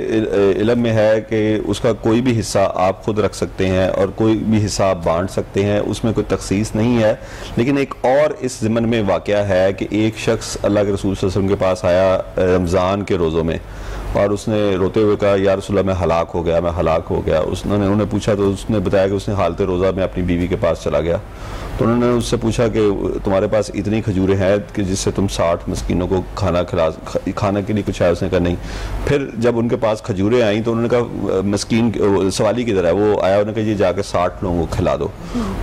इल्म में है कि उसका कोई भी हिस्सा आप खुद रख सकते हैं और कोई भी हिस्सा आप बांट सकते हैं, उसमें कोई तखसीस नहीं है। लेकिन एक और इस ज़मन में वाक़या है कि एक शख्स अल्लाह के रसूल सल्लल्लाहु अलैहि वसल्लम के पास आया रमज़ान के रोज़ों में, और उसने रोते हुए कहा या रसूल अल्लाह मैं हलाक हो गया, मैं हलाक हो गया। उन्होंने पूछा तो उसने बताया कि उसने हालत रोज़ा में अपनी बीवी के पास चला गया। तो उन्होंने उससे पूछा कि तुम्हारे पास इतनी खजूरें हैं कि जिससे तुम 60 मस्कीनों को खाने के लिए कुछ है? उसने कहा नहीं। फिर जब उनके पास खजूरें आई तो उन्होंने कहा मस्कीन सवाली किधर है? वो आया, उन्होंने कहा ये जाके 60 लोगों को खिला दो,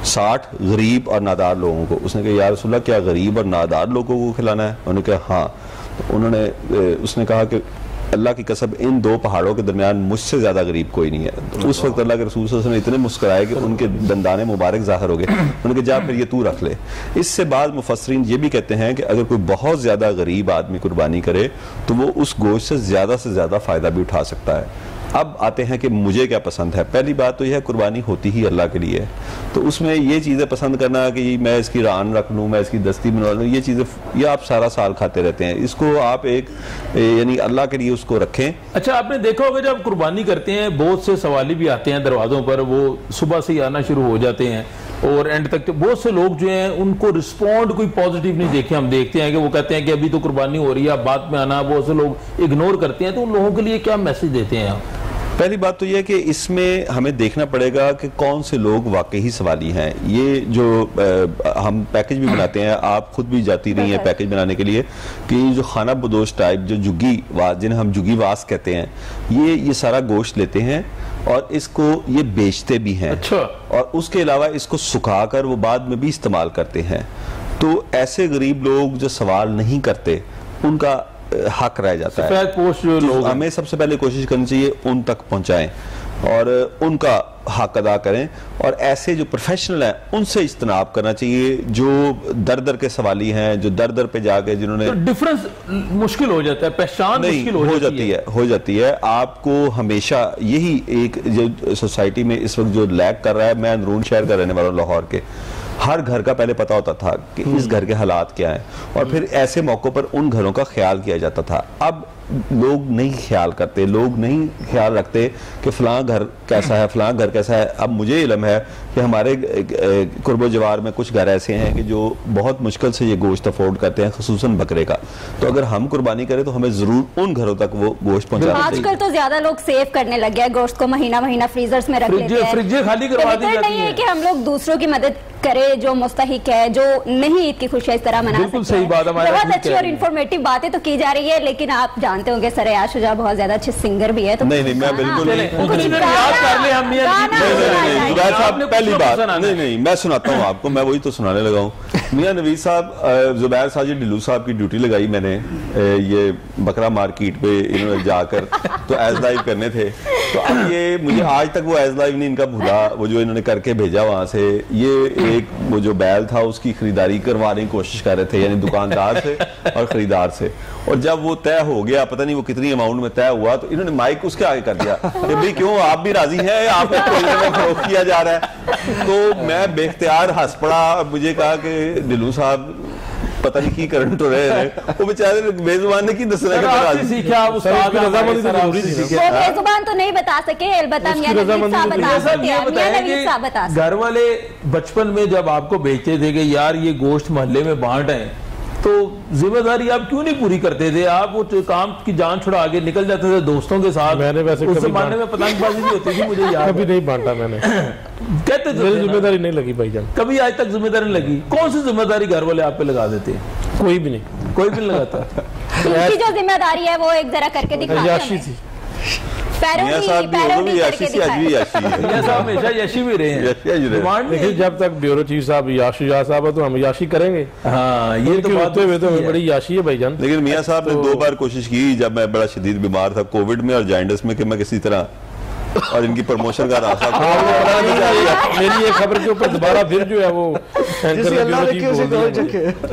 60 गरीब और नादार लोगों को। उसने कहा या रसूल अल्लाह क्या गरीब और नादार लोगों को खिलाना है? उन्होंने कहा हाँ। तो उसने कहा कि अल्लाह की कसम इन दो पहाड़ों के दरमियान मुझसे ज्यादा गरीब कोई नहीं है। तो उस वक्त अल्लाह के रसूल सल्लल्लाहु अलैहि वसल्लम इतने मुस्कुराए कि उनके दंदाने मुबारक जाहिर हो गए। उन्होंने कहा जा फिर ये तू रख ले। इससे बाद मुफस्सरीन ये भी कहते हैं कि अगर कोई बहुत ज्यादा गरीब आदमी कुर्बानी करे तो वो उस गोश्त से ज्यादा फायदा भी उठा सकता है। अब आते हैं कि मुझे क्या पसंद है। पहली बात तो यह कुर्बानी होती ही अल्लाह के लिए, तो उसमें ये चीज़ें पसंद करना कि मैं इसकी रान रख लूँ, मैं इसकी दस्ती बना लूँ, ये चीज़ें ये आप सारा साल खाते रहते हैं। इसको आप एक यानी अल्लाह के लिए उसको रखें। अच्छा, आपने देखा होगा जब कुर्बानी करते हैं बहुत से सवाली भी आते हैं दरवाज़ों पर, वो सुबह से ही आना शुरू हो जाते हैं और एंड तक बहुत से लोग जो हैं उनको रिस्पॉन्ड कोई पॉजिटिव नहीं देखे। हम देखते हैं कि वो कहते हैं कि अभी तो कुर्बानी हो रही है, बाद में आना। बहुत से लोग इग्नोर करते हैं, तो उन लोगों के लिए क्या मैसेज देते हैं आप? पहली बात तो यह कि इसमें हमें देखना पड़ेगा कि कौन से लोग वाकई ही सवाली हैं। ये जो हम पैकेज भी बनाते हैं, आप खुद भी जाती रही हैं पैकेज बनाने के लिए, कि जो खाना बदोश टाइप जो जुग्गी वास, जिन्हें हम जुग्गी वास कहते हैं, ये सारा गोश्त लेते हैं और इसको ये बेचते भी हैं। अच्छा। और उसके अलावा इसको सुखाकर वो बाद में भी इस्तेमाल करते हैं। तो ऐसे गरीब लोग जो सवाल नहीं करते उनका हक रह जाता है। जो लोग हमें सबसे पहले कोशिश करनी चाहिए उन तक पहुंचाएं और उनका हक अदा करें। और ऐसे जो प्रोफेशनल हैं उनसे इज्तनाब करना चाहिए, जो दर दर के सवाली हैं, जो दर दर पे जाके जिन्होंने। तो डिफरेंस मुश्किल हो जाता है, पहचान मुश्किल हो जाती है। आपको हमेशा यही एक जो सोसाइटी में इस वक्त जो लैग कर रहा है, मैं अंदरून शहर का रहने वाला लाहौर के, हर घर का पहले पता होता था कि इस घर के हालात क्या हैं और फिर ऐसे मौकों पर उन घरों का ख्याल किया जाता था। अब लोग नहीं ख्याल करते, लोग नहीं ख्याल रखते कि फलां घर कैसा है, फलां घर कैसा है। अब मुझे इल्म है कि हमारे कुर्बो जवार में कुछ घर ऐसे हैं कि जो बहुत मुश्किल से ये गोश्त अफोर्ड करते हैं, खुसूसन बकरे का। तो अगर हम कुर्बानी करें तो हमें जरूर उन घरों तक वो गोश्त पहुंचाना चाहिए। आजकल तो ज्यादा लोग सेव करने लग गए गोश्त को, महीना महीना फ्रीजर्स में रख लेते हैं। फ्रिज खाली करवा दी जाती नहीं है कि हम लोग दूसरों की मदद करें जो मुस्तहिक है, जो नहीं ईद की खुशियां इस तरह मना सकते हैं। सही बात है, बहुत अच्छी और इन्फॉर्मेटिव बातें तो की जा रही है, लेकिन आप जानते होंगे सर याश शुजा बहुत ज्यादा अच्छे सिंगर भी है। तो नहीं मैं बिल्कुल याद कर ले हम पहली बात नहीं मैं सुनाता हूँ आपको, मैं वही तो सुनाने लगा हूँ। मियां नवीद साहब, जुबैर साजिद ढिल्लू साहब की ड्यूटी लगाई मैंने ये बकरा मार्केट पे, इन्होंने जाकर तो एज लाइव करने थे। तो अब ये मुझे आज तक वो एज लाइव नहीं इनका भूला, वो जो इन्होंने करके भेजा वहां से। ये एक वो जो बैल था उसकी खरीदारी करवाने की कोशिश कर रहे थे, यानी दुकानदार से और खरीदार से। और जब वो तय हो गया, पता नहीं वो कितनी अमाउंट में तय हुआ, तो इन्होंने माइक उसके आगे कर दिया कि भाई क्यों आप भी राजी हैं, आपको फरोख्त किया जा रहा है। तो मैं बेख्तियार हंस पड़ा। मुझे कहा कि ढिल्लू साहब पता नहीं की करंट हो रहे हैं, वो बेचारे बेजुबान ने की दसना बेजुबान तो नहीं बता सके, अलबत्ता घर वाले बचपन में जब आपको बेचते थे कि यार ये गोश्त मोहल्ले में बांट है, तो जिम्मेदारी आप क्यों नहीं पूरी करते थे? आप वो काम की जान छुड़ा आगे निकल जाते थे दोस्तों के साथ। मैंने वैसे उस जमाने में पतंगबाजी भी होती थी, मुझे याद कभी नहीं बांटा मैंने। कहते जिम्मेदारी नहीं लगी भाईजान, कभी आज तक जिम्मेदारी लगी? कौन सी जिम्मेदारी घर वाले आप पे लगा देते? कोई भी नहीं, कोई भी नहीं लगाता। उनकी जो जिम्मेदारी है वो एक जरा करके दिखा थी। जब तक ब्यूरो चीफ साहब याशी साहब है तो हम याशी करेंगे। हाँ, ये तो बात हुए तो बड़ी याशी है भाईजान। लेकिन मियां साहब ने 2 बार कोशिश की जब मैं बड़ा शदीद बीमार था, कोविड में और जाइंडस में, कि मैं किसी तरह और इनकी प्रमोशन का रास्ता मेरी ये खबर के ऊपर दोबारा फिर जो है वो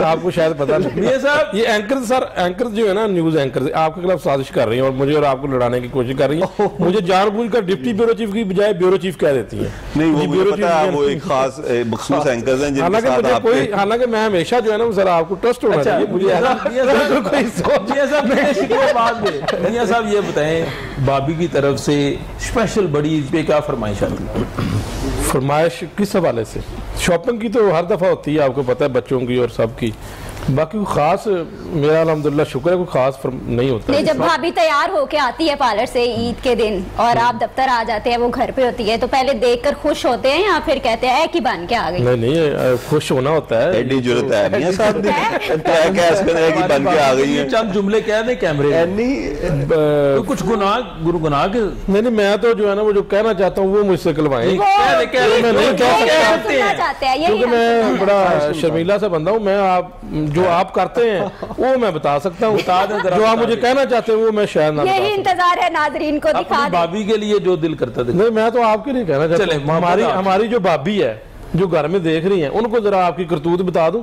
आपको शायद पता नहीं ये साहब, ये एंकर सर, एंकर जो है ना, न्यूज एंकर आपके खिलाफ साजिश कर रही है और मुझे और आपको लड़ाने की कोशिश कर रही है। मुझे जानबूझकर डिप्टी ब्यूरो चीफ की बजाय ब्यूरो चीफ कह देती है। नहीं, वो मुझे पता है, वो एक खास मखसूस एंकर्स हैं जिनके साथ आप कोई, हालांकि मैं हमेशा जो है ना सर आपको ट्रस्ट होना चाहिए मुझे। मियां साहब ये बताएं, भाभी की तरफ से स्पेशल बड़ी ईद पे क्या फरमाइश आती है? फरमाइश किस हवाले से? शॉपिंग की तो हर दफा होती है, आपको पता है, बच्चों की और सबकी। बाकी कोई खास मेरा अल्हम्दुलिल्लाह शुक्र है कोई खास नहीं होता। नहीं, जब भाभी तैयार होके आती है पार्लर से ईद के दिन और आप दफ्तर आ जाते हैं, वो घर पे होती है, तो पहले देखकर खुश होते हैं या फिर कहते हैं कि बन के आ गई? नहीं, खुश होना होता है। एडी जरूरत है नहीं साथ दिन है कि बन के आ गई है। चंद जुमले कह दे कैमरे तो कुछ गुनाह के नहीं, मैं तो जो है ना वो जो कहना चाहता हूँ वो मुझसे कहलवाएं। मैं नहीं कह सकता क्योंकि मैं बड़ा शर्मीला सा बंदा हूँ। मैं आप जो आप करते हैं वो मैं बता सकता हूँ, जो आप मुझे कहना चाहते हैं वो मैं शायद ना। यही इंतजार है नाजरीन को, दिखा भाभी के लिए जो दिल करता था। नहीं, मैं तो आपके लिए कहना चाहता हूँ। हमारी जो भाभी है जो घर में देख रही हैं, उनको जरा आपकी करतूत बता दूं।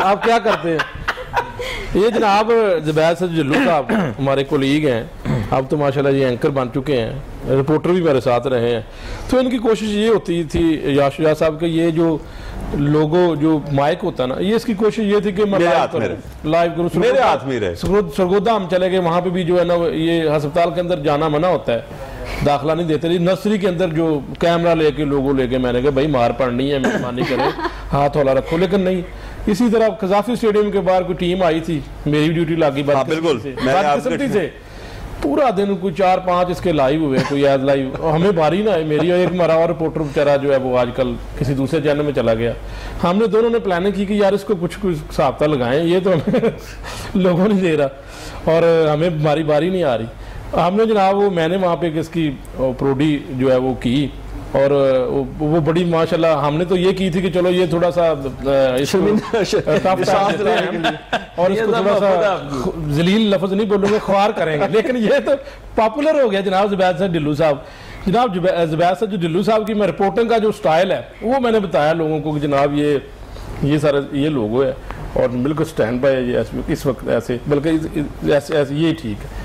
आप क्या करते हैं? ये जनाब ज़ुबैर सैयद जिल्लू साहब हमारे कोलीग हैं, अब तो माशाल्लाह ये एंकर बन चुके हैं, रिपोर्टर भी मेरे साथ रहे हैं। तो इनकी कोशिश ये होती थी याशुजा साहब के, ये जो लोगो जो माइक होता ना, ये इसकी कोशिश ये थी कि मैं लाइव करूँ, मेरे हाथ में रहे। सरगोदा हम चले गए, वहाँ पे भी जो है ना ये अस्पताल के अंदर जाना मना होता है, दाखिला नहीं देते। नर्सरी के अंदर जो कैमरा लेके लोगों लेके मैंने कहा भाई मार पड़नी है, मेहरबानी करे हाथ हौला रखो, लेकिन नहीं। इसी तरह कजाफी स्टेडियम के बाहर कोई टीम आई थी, मेरी ड्यूटी लगी बदकिस्मती से पूरा दिन कोई 4-5 इसके लाइव हुए, कोई एज लाइव, हमें बारी ना है मेरी, एक हमारा और रिपोर्टर बेचारा जो है वो आजकल किसी दूसरे चैनल में चला गया। हमने दोनों ने प्लानिंग की कि यार इसको कुछ साबता लगाएं, ये तो हमें लोगों नहीं दे रहा और हमें हमारी बारी नहीं आ रही। हमने जनाब वो मैंने वहाँ पे इसकी प्रोडी जो है वो की और वो बड़ी माशाल्लाह हमने तो ये की थी कि चलो ये थोड़ा सा और इसको थोड़ा सा जलील लफ्ज नहीं बोलूंगा, ख्वार करेंगे, लेकिन ये तो पॉपुलर हो गया जनाब ज़ुबैर सैयद जिल्लू साहब। जनाब ज़ुबैर सैयद जिल्लू साहब की मैं रिपोर्टिंग का जो स्टाइल है वो मैंने बताया लोगों को कि जनाब ये सारा ये लोगो है और बिल्कुल स्टैंड बाय है इस वक्त ऐसे, बल्कि ऐसे ये ठीक है।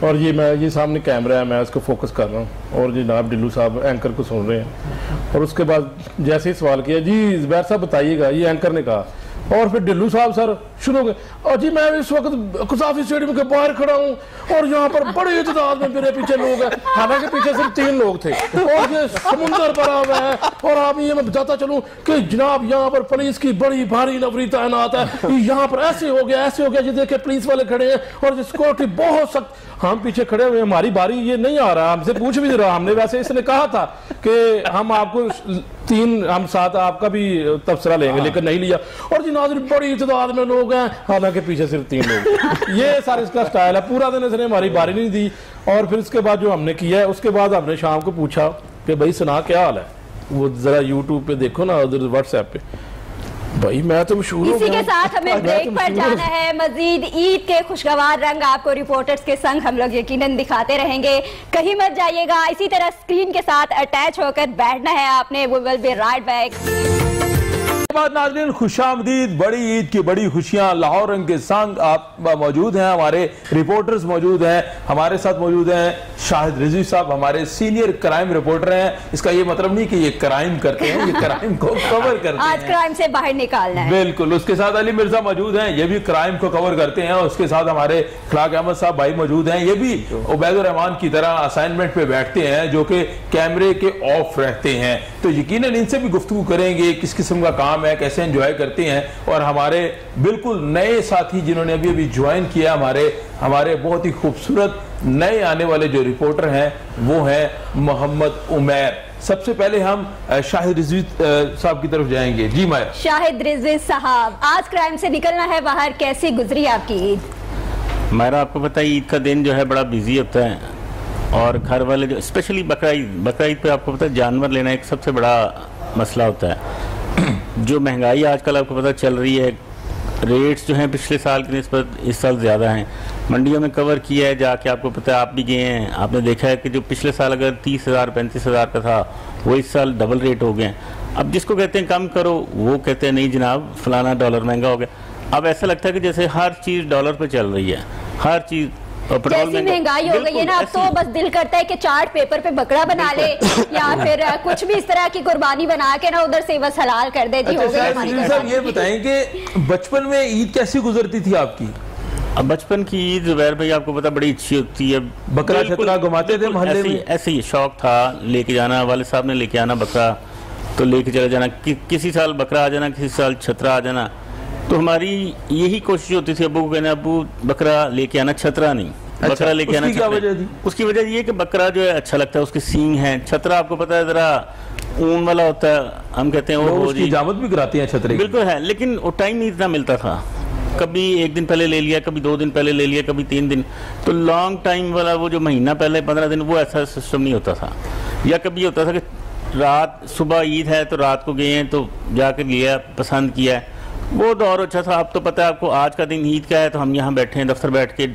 और ये सामने कैमरा है, मैं इसको फोकस कर रहा हूँ और जनाब डिल्लू साहब एंकर को सुन रहे हैं। और उसके बाद जैसे ही सवाल किया, जी ज़ुबैर साहब बताइएगा, ये एंकर ने कहा, और फिर डिल्लू साहब सर शुरू हो गए, और जी मैं इस वक्त कसाफी स्टेडियम के बाहर खड़ा हूँ और यहाँ पर बड़ी तादाद में मेरे पीछे लोग हैं, हालांकि पीछे सिर्फ 3 लोग थे और ये समुंदर भरा हुआ है। और आप ये मैं बताता चलूँ कि जनाब यहाँ पर पुलिस की बड़ी भारी नफरी तैनात है, यहाँ पर ऐसे हो गया, ये देखे पुलिस वाले खड़े हैं और सिक्योरिटी बहुत सख्त। हम पीछे खड़े हुए, हमारी बारी ये नहीं आ रहा, हमसे पूछ भी नहीं रहा। हमने वैसे इसने कहा था कि हम आपको 3 हम साथ आपका भी तबसरा लेंगे, लेकिन नहीं लिया। और जी नाज़रीन बड़ी तादाद में लोग हैं, हालांकि पीछे सिर्फ 3 लोग। ये सारा इसका स्टाइल है, पूरा दिन इसने हमारी बारी नहीं दी। और फिर उसके बाद जो हमने किया है, उसके बाद हमने शाम को पूछा कि भाई सुना क्या हाल है, वो जरा यूट्यूब पे देखो ना, उधर व्हाट्सएप पे, भाई मैं तो मशहूर हूं। इसी के साथ हमें ब्रेक पर जाना है। मजीद ईद के खुशगवार रंग आपको रिपोर्टर्स के संग हम लोग यकीनन दिखाते रहेंगे, कहीं मत जाइएगा। इसी तरह स्क्रीन के साथ अटैच होकर बैठना है आपने। We will be right back. नाज़रीन खुशामदीद, बड़ी ईद की बड़ी खुशियां लाहौर रंग के संग आप मौजूद हैं, हमारे रिपोर्टर्स मौजूद हैं, हमारे साथ मौजूद हैं शाहिद रिजवी साहब, हमारे सीनियर क्राइम रिपोर्टर हैं। इसका ये मतलब नहीं कि ये क्राइम करते हैं, ये क्राइम को कवर करते हैं, आज क्राइम से बाहर निकालना है। बिल्कुल। उसके साथ अली मिर्जा मौजूद हैं, ये भी क्राइम को कवर करते हैं। और उसके साथ हमारे खलाक अहमद साहब भाई मौजूद हैं, ये भी उबैदुर रहमान की तरह असाइनमेंट पे बैठते हैं, जो कि कैमरे के ऑफ रहते हैं। तो यकीनन इनसे भी गुफ्तगू करेंगे किस किस्म का काम है, कैसे एंजॉय करते हैं। और हमारे बिल्कुल नए साथी जिन्होंने अभी अभी ज्वाइन किया, हमारे बहुत ही खूबसूरत नए आने वाले जो रिपोर्टर हैं वो हैं मोहम्मद उमैर। सबसे पहले हम शाहिद रिजवी साहब की तरफ जाएंगे। जी माया। शाहिद रिजवी साहब, आज क्राइम से निकलना है बाहर, कैसी गुजरी आपकी ईद? मेरा आपको पता है ईद का दिन जो है बड़ा बिजी होता है और घर वाले जो स्पेशली बकरा ईद पे आपको पता है जानवर लेना एक सबसे बड़ा मसला होता है। जो महंगाई आजकल आपको पता चल रही है, रेट्स जो हैं पिछले साल की निस्बत इस साल ज़्यादा हैं। मंडियों में कवर किया है जाके, आपको पता है, आप भी गए हैं, आपने देखा है कि जो पिछले साल अगर 30,000 35,000 का था वो इस साल डबल रेट हो गए। अब जिसको कहते हैं कम करो, वो कहते हैं नहीं जनाब फलाना डॉलर महंगा हो गया। अब ऐसा लगता है कि जैसे हर चीज़ डॉलर पर चल रही है, हर चीज़। जैसी महंगाई हो गई है ना, अब तो बस दिल करता है कि चार्ट पेपर पे बकरा बना ले या फिर कुछ भी इस तरह की कुर्बानी बना के ना उधर से बस हलाल कर दे। जी हो गई हमारी कुर्बानी। ये बताएं कि बचपन में ईद कैसी गुजरती थी आपकी? अब बचपन की ईद ज़ुबैर भाई आपको पता बड़ी अच्छी होती है, बकरा छतरा घुमाते थे मोहल्ले में, ऐसे ही शौक था लेके जाना, वाले साहब ने लेके आना बकरा तो लेके चले जाना, किसी साल बकरा आ जाना, किसी साल छतरा आ जाना। तो हमारी यही कोशिश होती थी अब्बू को कहना, अब्बू बकरा लेके आना, छतरा नहीं, बकरा लेके आना। उसकी क्या वजह थी? उसकी वजह ये कि बकरा जो है अच्छा लगता है, उसके सींग हैं। छतरा आपको पता है जरा ऊन वाला होता है, हम कहते हैं वो उसकी जामत भी कराती है छतरे। बिल्कुल है, लेकिन वो टाइम नहीं इतना मिलता था। कभी 1 दिन पहले ले लिया, कभी 2 दिन पहले ले लिया, कभी 3 दिन, तो लॉन्ग टाइम वाला वो जो महीना पहले 15 दिन, वो ऐसा सिस्टम नहीं होता था। या कभी होता था कि रात, सुबह ईद है तो रात को गए हैं तो जाकर लिया, पसंद किया, वो दौर अच्छा था। अब तो पता है आपको, आज का दिन ईद का है तो हम यहाँ बैठे हैं, दफ्तर बैठ के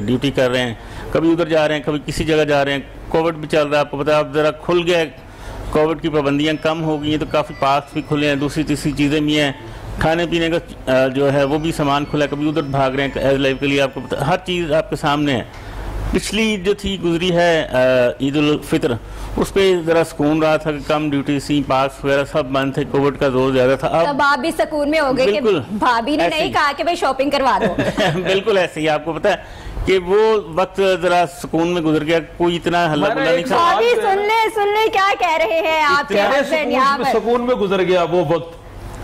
ड्यूटी कर रहे हैं, कभी उधर जा रहे हैं, कभी किसी जगह जा रहे हैं। कोविड भी चल रहा है, आपको पता है, अब ज़रा खुल गया, कोविड की पाबंदियाँ कम हो गई हैं, तो काफ़ी पार्क्स भी खुले हैं, दूसरी तीसरी चीज़ें भी हैं, खाने पीने का जो है वो भी सामान खुला है, कभी उधर भाग रहे हैं एज लाइफ के लिए, आपको पता हर चीज़ आपके सामने है। पिछली ईद जो थी गुजरी है ईद उल फितर, उस पर ज़रा सुकून रहा था कि कम ड्यूटी सी, पार्क्स वगैरह सब बंद थे, कोविड का जोर ज़्यादा था। अब आप भी सुकून में हो गए कि भाभी ने नहीं कहा कि भाई शॉपिंग करवा दो। बिल्कुल ऐसे ही, आपको पता है कि वो वक्त जरा सुकून में गुजर गया, कोई इतना हल्ला गुल्ला नहीं था। भाभी सुन ले क्या कह रहे हैं आपके हस्बैंड यहाँ पर? सुकून में गुजर गया वो वक्त,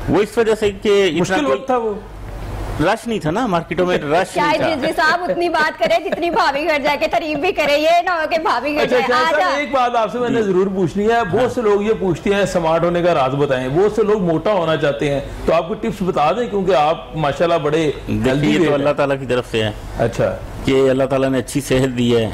वो इस वजह से कि मुश्किल वक्त था, वो रश नहीं था ना मार्केटों में, रश नहीं था। शायद साहब उतनी बात करे जितनी भाभी घर जाके तारीफ भी करे, ये ना हो कि भाभी घर जाए। एक बात आपसे मैंने जरूर पूछनी है, बहुत से लोग ये पूछते हैं स्मार्ट होने का राज बताएं, बहुत से लोग मोटा होना चाहते हैं, तो आपको टिप्स बता दें, क्योंकि आप माशाल्लाह बड़े हेल्दी हैं। तो अल्लाह ताला की तरफ से है, अच्छा, कि अल्लाह ताला ने अच्छी सेहत दी है,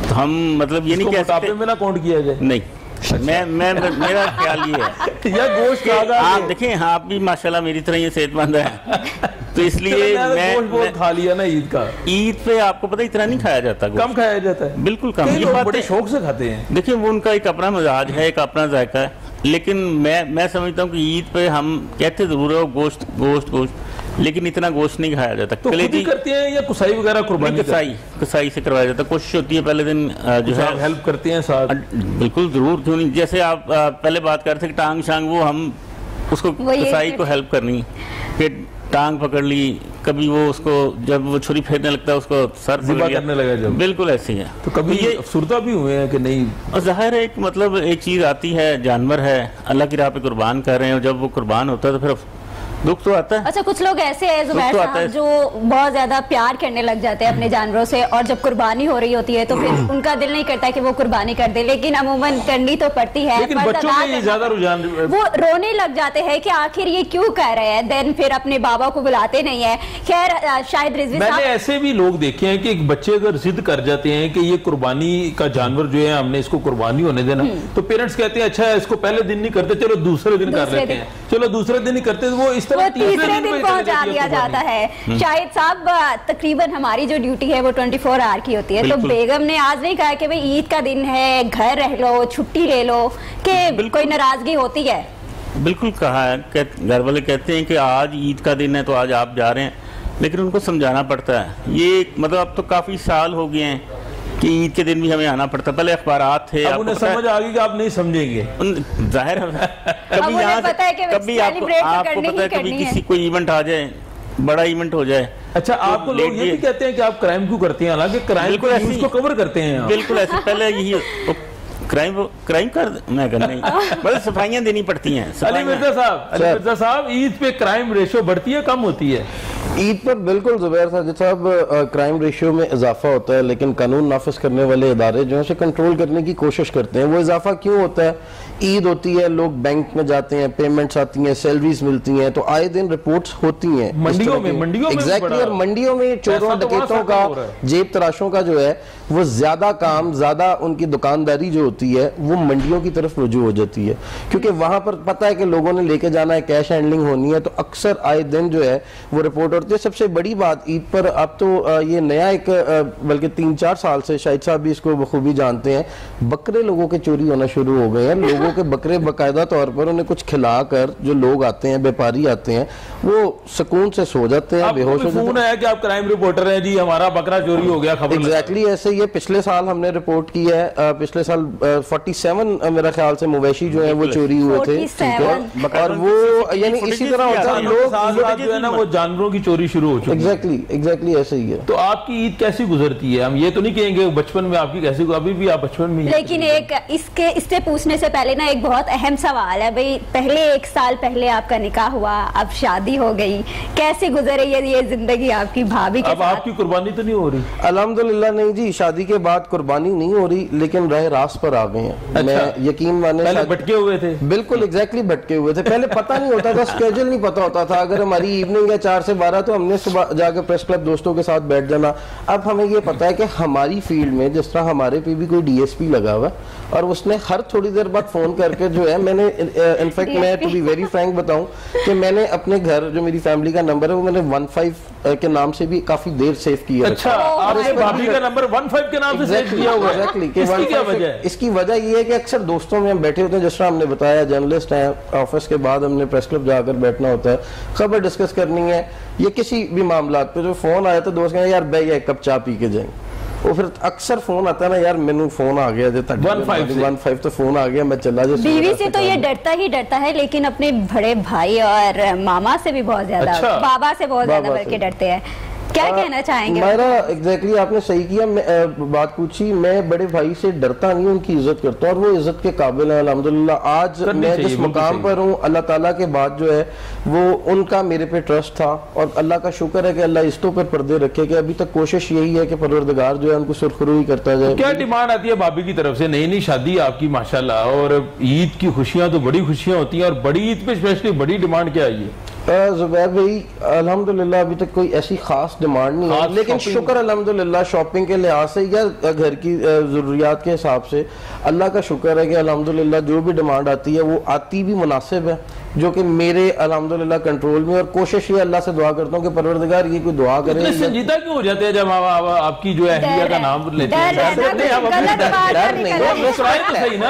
तो हम मतलब ये नहीं कह सकते में ना काउंट किया जाए, नहीं। मैं मेरा ख्याल ये है या गोश्त आप देखें, आप भी माशाल्लाह मेरी तरह ये सेहतमंद है, तो इसलिए मैं खा लिया ना ईद का। ईद पे आपको पता इतना नहीं खाया जाता, कम खाया जाता है, बिल्कुल कम। ये बात बड़े शौक से खाते हैं। देखिए वो उनका एक अपना मिजाज है, एक अपना जायका है, लेकिन मैं समझता हूँ कि ईद पे हम कहते जरूर है गोश्त गोश्त गोश्त, लेकिन इतना गोश्त नहीं खाया जाता। तो कलेजी करते हैं या कुसाई वगैरह कुर्बानी? कसाई से करवाया जाता, कोशिश होती है पहले दिन जो है हेल्प करते हैं साथ। बिल्कुल जरूर, क्यों नहीं। जैसे आप पहले बात कर रहे थे टांग शांग, वो हम उसको कसाई को हेल्प करनी, फिर टांग पकड़ ली, कभी वो उसको जब वो छुरी फेरने लगता है उसको सर करने लगा जब, बिल्कुल ऐसे ही है। तो कभी ये अफसुर्दा भी हुए हैं कि नहीं? और जाहिर है एक मतलब एक चीज आती है, जानवर है, अल्लाह की राह पे कुर्बान कर रहे हैं, और जब वो कुर्बान होता है तो फिर दुख तो आता है। अच्छा, कुछ लोग ऐसे हैं जुबैर साहब जो बहुत ज्यादा प्यार करने लग जाते हैं अपने जानवरों से, और जब कुर्बानी हो रही होती है तो फिर उनका दिल नहीं करता कि वो कुर्बानी कर दे, लेकिन अमूमन करनी तो पड़ती है। लेकिन बच्चों में ये ज्यादा रुझान, वो रोने लग जाते हैं कि आखिर ये क्यों कर रहे हैं, देन फिर अपने बाबा को बुलाते नहीं है। खैर शायद रिजवी साहब, मैंने ऐसे भी लोग देखे हैं कि एक बच्चे अगर जिद कर जाते हैं कि ये कुर्बानी का जानवर जो है हमने इसको कुर्बानी होने देना, तो पेरेंट्स कहते हैं अच्छा इसको पहले दिन नहीं करते, चलो दूसरे दिन कर लेते हैं, चलो दूसरे दिन नहीं करते, वो इस तरह तीसरे पहुंचा दिया जाता है। शाहिद साहब, तकरीबन हमारी जो ड्यूटी है वो 24 आवर की होती है, तो बेगम ने आज नहीं कहा कि भाई ईद का दिन है घर रह लो, छुट्टी ले लो, कि कोई नाराजगी होती है? बिल्कुल कहा है, घर वाले कहते हैं कि आज ईद का दिन है तो आज आप जा रहे हैं, लेकिन उनको समझाना पड़ता है। ये मतलब अब तो काफी साल हो गए हैं कि ईद के दिन भी हमें आना पड़ता, पहले अखबारात थे, अब उन्हें समझ आ गई कि आप नहीं समझेंगे, जाहिर है। कभी यहाँ कभी आपको पता है कभी किसी कोई इवेंट आ जाए, बड़ा इवेंट हो जाए। अच्छा, आपको लोग ये भी कहते हैं कि आप क्राइम क्यों करते हैं, हालांकि क्राइम को न्यूज़ को कवर करते हैं। बिल्कुल ऐसे, पहले यही क्राइम कर मैं कर नहीं, मतलब सफाइयाँ देनी पड़ती हैं। अली मिर्जा साहब, ईद पे क्राइम रेशो बढ़ती है कम होती है? ईद पर बिल्कुल जुबैर साहब क्राइम रेशियो में इजाफा होता है, लेकिन कानून नाफिज करने वाले इदारे जो है उसे कंट्रोल करने की कोशिश करते हैं। वो इजाफा क्यों होता है? ईद होती है, लोग बैंक में जाते हैं, पेमेंट्स आती हैं, सैलरीज मिलती हैं, तो आए दिन रिपोर्ट्स होती हैं मंडियों में एग्जैक्टली। और मंडियों में चोरों डकैतों का, जेब तराशों का जो है वो ज्यादा काम, ज्यादा उनकी दुकानदारी जो होती है वो मंडियों की तरफ रुजू हो जाती है, क्योंकि वहां पर पता है कि लोगों ने लेके जाना है, कैश हैंडलिंग होनी है, तो अक्सर आए दिन जो है वो रिपोर्ट होती है। सबसे बड़ी बात ईद पर, अब तो ये नया एक बल्कि 3-4 साल से शाहिद साहब भी इसको बखूबी जानते हैं, बकरे लोगों के चोरी होना शुरू हो गए हैं। लोगों के बकरे बाकायदा तौर पर उन्हें कुछ खिलाकर जो लोग आते हैं, व्यापारी आते हैं, वो सुकून से सो जाते हैं, बेहोश हो जाते हैं। फोन है कि आप क्राइम रिपोर्टर हैं जी, हमारा बकरा चोरी हो गया, खबर एग्जैक्टली ऐसे ही ये पिछले साल हमने रिपोर्ट की है, पिछले साल 47 मेरा ख्याल से मवेशी जो है वो चोरी हुए थे, ठीक है, और वो यानी इसी तरह होता है, लोग जो है ना वो जानवरों की चोरी शुरू हो चुकी है। एग्जैक्टली ऐसे ही है। तो आपकी ईद कैसी गुजरती है? हम ये तो नहीं कहेंगे बचपन में आपकी कैसी, अभी भी आप बचपन में, लेकिन एक इससे पूछने से पहले ना एक बहुत अहम सवाल है भाई, पहले 1 साल पहले आपका निकाह हुआ, अब शादी हो गई, कैसे गुजर रही है ये जिंदगी आपकी भाभी के अब साथ? आपकी कुर्बानी तो नहीं हो रही? अल्हम्दुलिल्लाह नहीं जी, शादी के बाद कुर्बानी नहीं हो रही, लेकिन रह रास पर आ गए हैं। अच्छा। मैं यकीन माने, पहले भटके हुए थे। बिल्कुल एग्जैक्टली भटके हुए थे। पहले पता नहीं होता था, स्केड्यूल नहीं पता होता था। अगर हमारी इवनिंग है 4 से 12 तो हमने सुबह जाकर प्रेस क्लब दोस्तों के साथ बैठ जाना। अब हमें ये पता है कि हमारी फील्ड में जिस तरह हमारे पे भी कोई डीएसपी लगा हुआ और उसने हर थोड़ी देर बाद फोन करके जो है, मैंने इनफैक्ट मैं टू बी वेरी फ्रैंक बताऊं कि मैंने अपने घर जो मेरी फैमिली का नंबर है वो मैंने 15 के नाम से भी काफी देर सेव किया। अच्छा, आपने भाभी का नंबर 15 के नाम से सेव किया हुआ है? एग्जैक्टली। इसकी क्या वजह है? इसकी वजह ये है कि अक्सर दोस्तों में हम बैठे होते हैं, जिस तरह हमने बताया जर्नलिस्ट हैं, ऑफिस के बाद हमने प्रेस क्लब जाकर बैठना होता है, खबर डिस्कस करनी है, ये किसी भी मामला पे जो फोन आया तो दोस्त कहते यार भाई एक कप चाय पी के जाएंगे। वो फिर अक्सर फोन आता है ना, यार मैनू फोन आ गया 15 तो फोन आ गया, मैं चला जा। बीवी से तो ये डरता ही डरता है, लेकिन अपने बड़े भाई और मामा से भी बहुत ज्यादा, अच्छा। बाबा से बहुत ज्यादा बढ़ के डरते हैं। क्या कहना चाहेंगे? मेरा एग्जैक्टली आपने सही किया, बात पूछी। मैं बड़े भाई से डरता नहीं, उनकी इज्जत करता हूँ और वो इज्जत के काबिल है अल्हम्दुलिल्लाह। आज मैं जिस मुकाम पर हूँ अल्लाह ताला के बाद जो है वो उनका मेरे पे ट्रस्ट था और अल्लाह का शुक्र है कि अल्लाह इस्तों पर पर्दे रखे कि अभी तक कोशिश यही है कि परवरदिगार जो है उनको सुरखरू ही करता जाए। क्या डिमांड आती है भाभी की तरफ से? नई नई शादी आपकी माशाल्लाह, और ईद की खुशियां तो बड़ी खुशियां होती हैं, और बड़ी ईद पे स्पेशली बड़ी डिमांड क्या आई है? जुबैर भाई अल्हम्दुलिल्लाह अभी तक कोई ऐसी खास डिमांड नहीं है, लेकिन शुक्र अल्हम्दुलिल्लाह शॉपिंग के लिहाज से या घर की जरूरियात के हिसाब से अल्लाह का शुक्र है कि अल्हम्दुलिल्लाह जो भी डिमांड आती है वो आती भी मुनासिब है, जो कि मेरे अल्हम्दुलिल्लाह कंट्रोल में। और कोशिश ये अल्लाह से दुआ करता हूँ कि परवरदिगार ये कोई दुआ करे। इतने संजीदा क्यों हो जाते हैं जब आपकी जो अहलिया का नाम लेते हैं?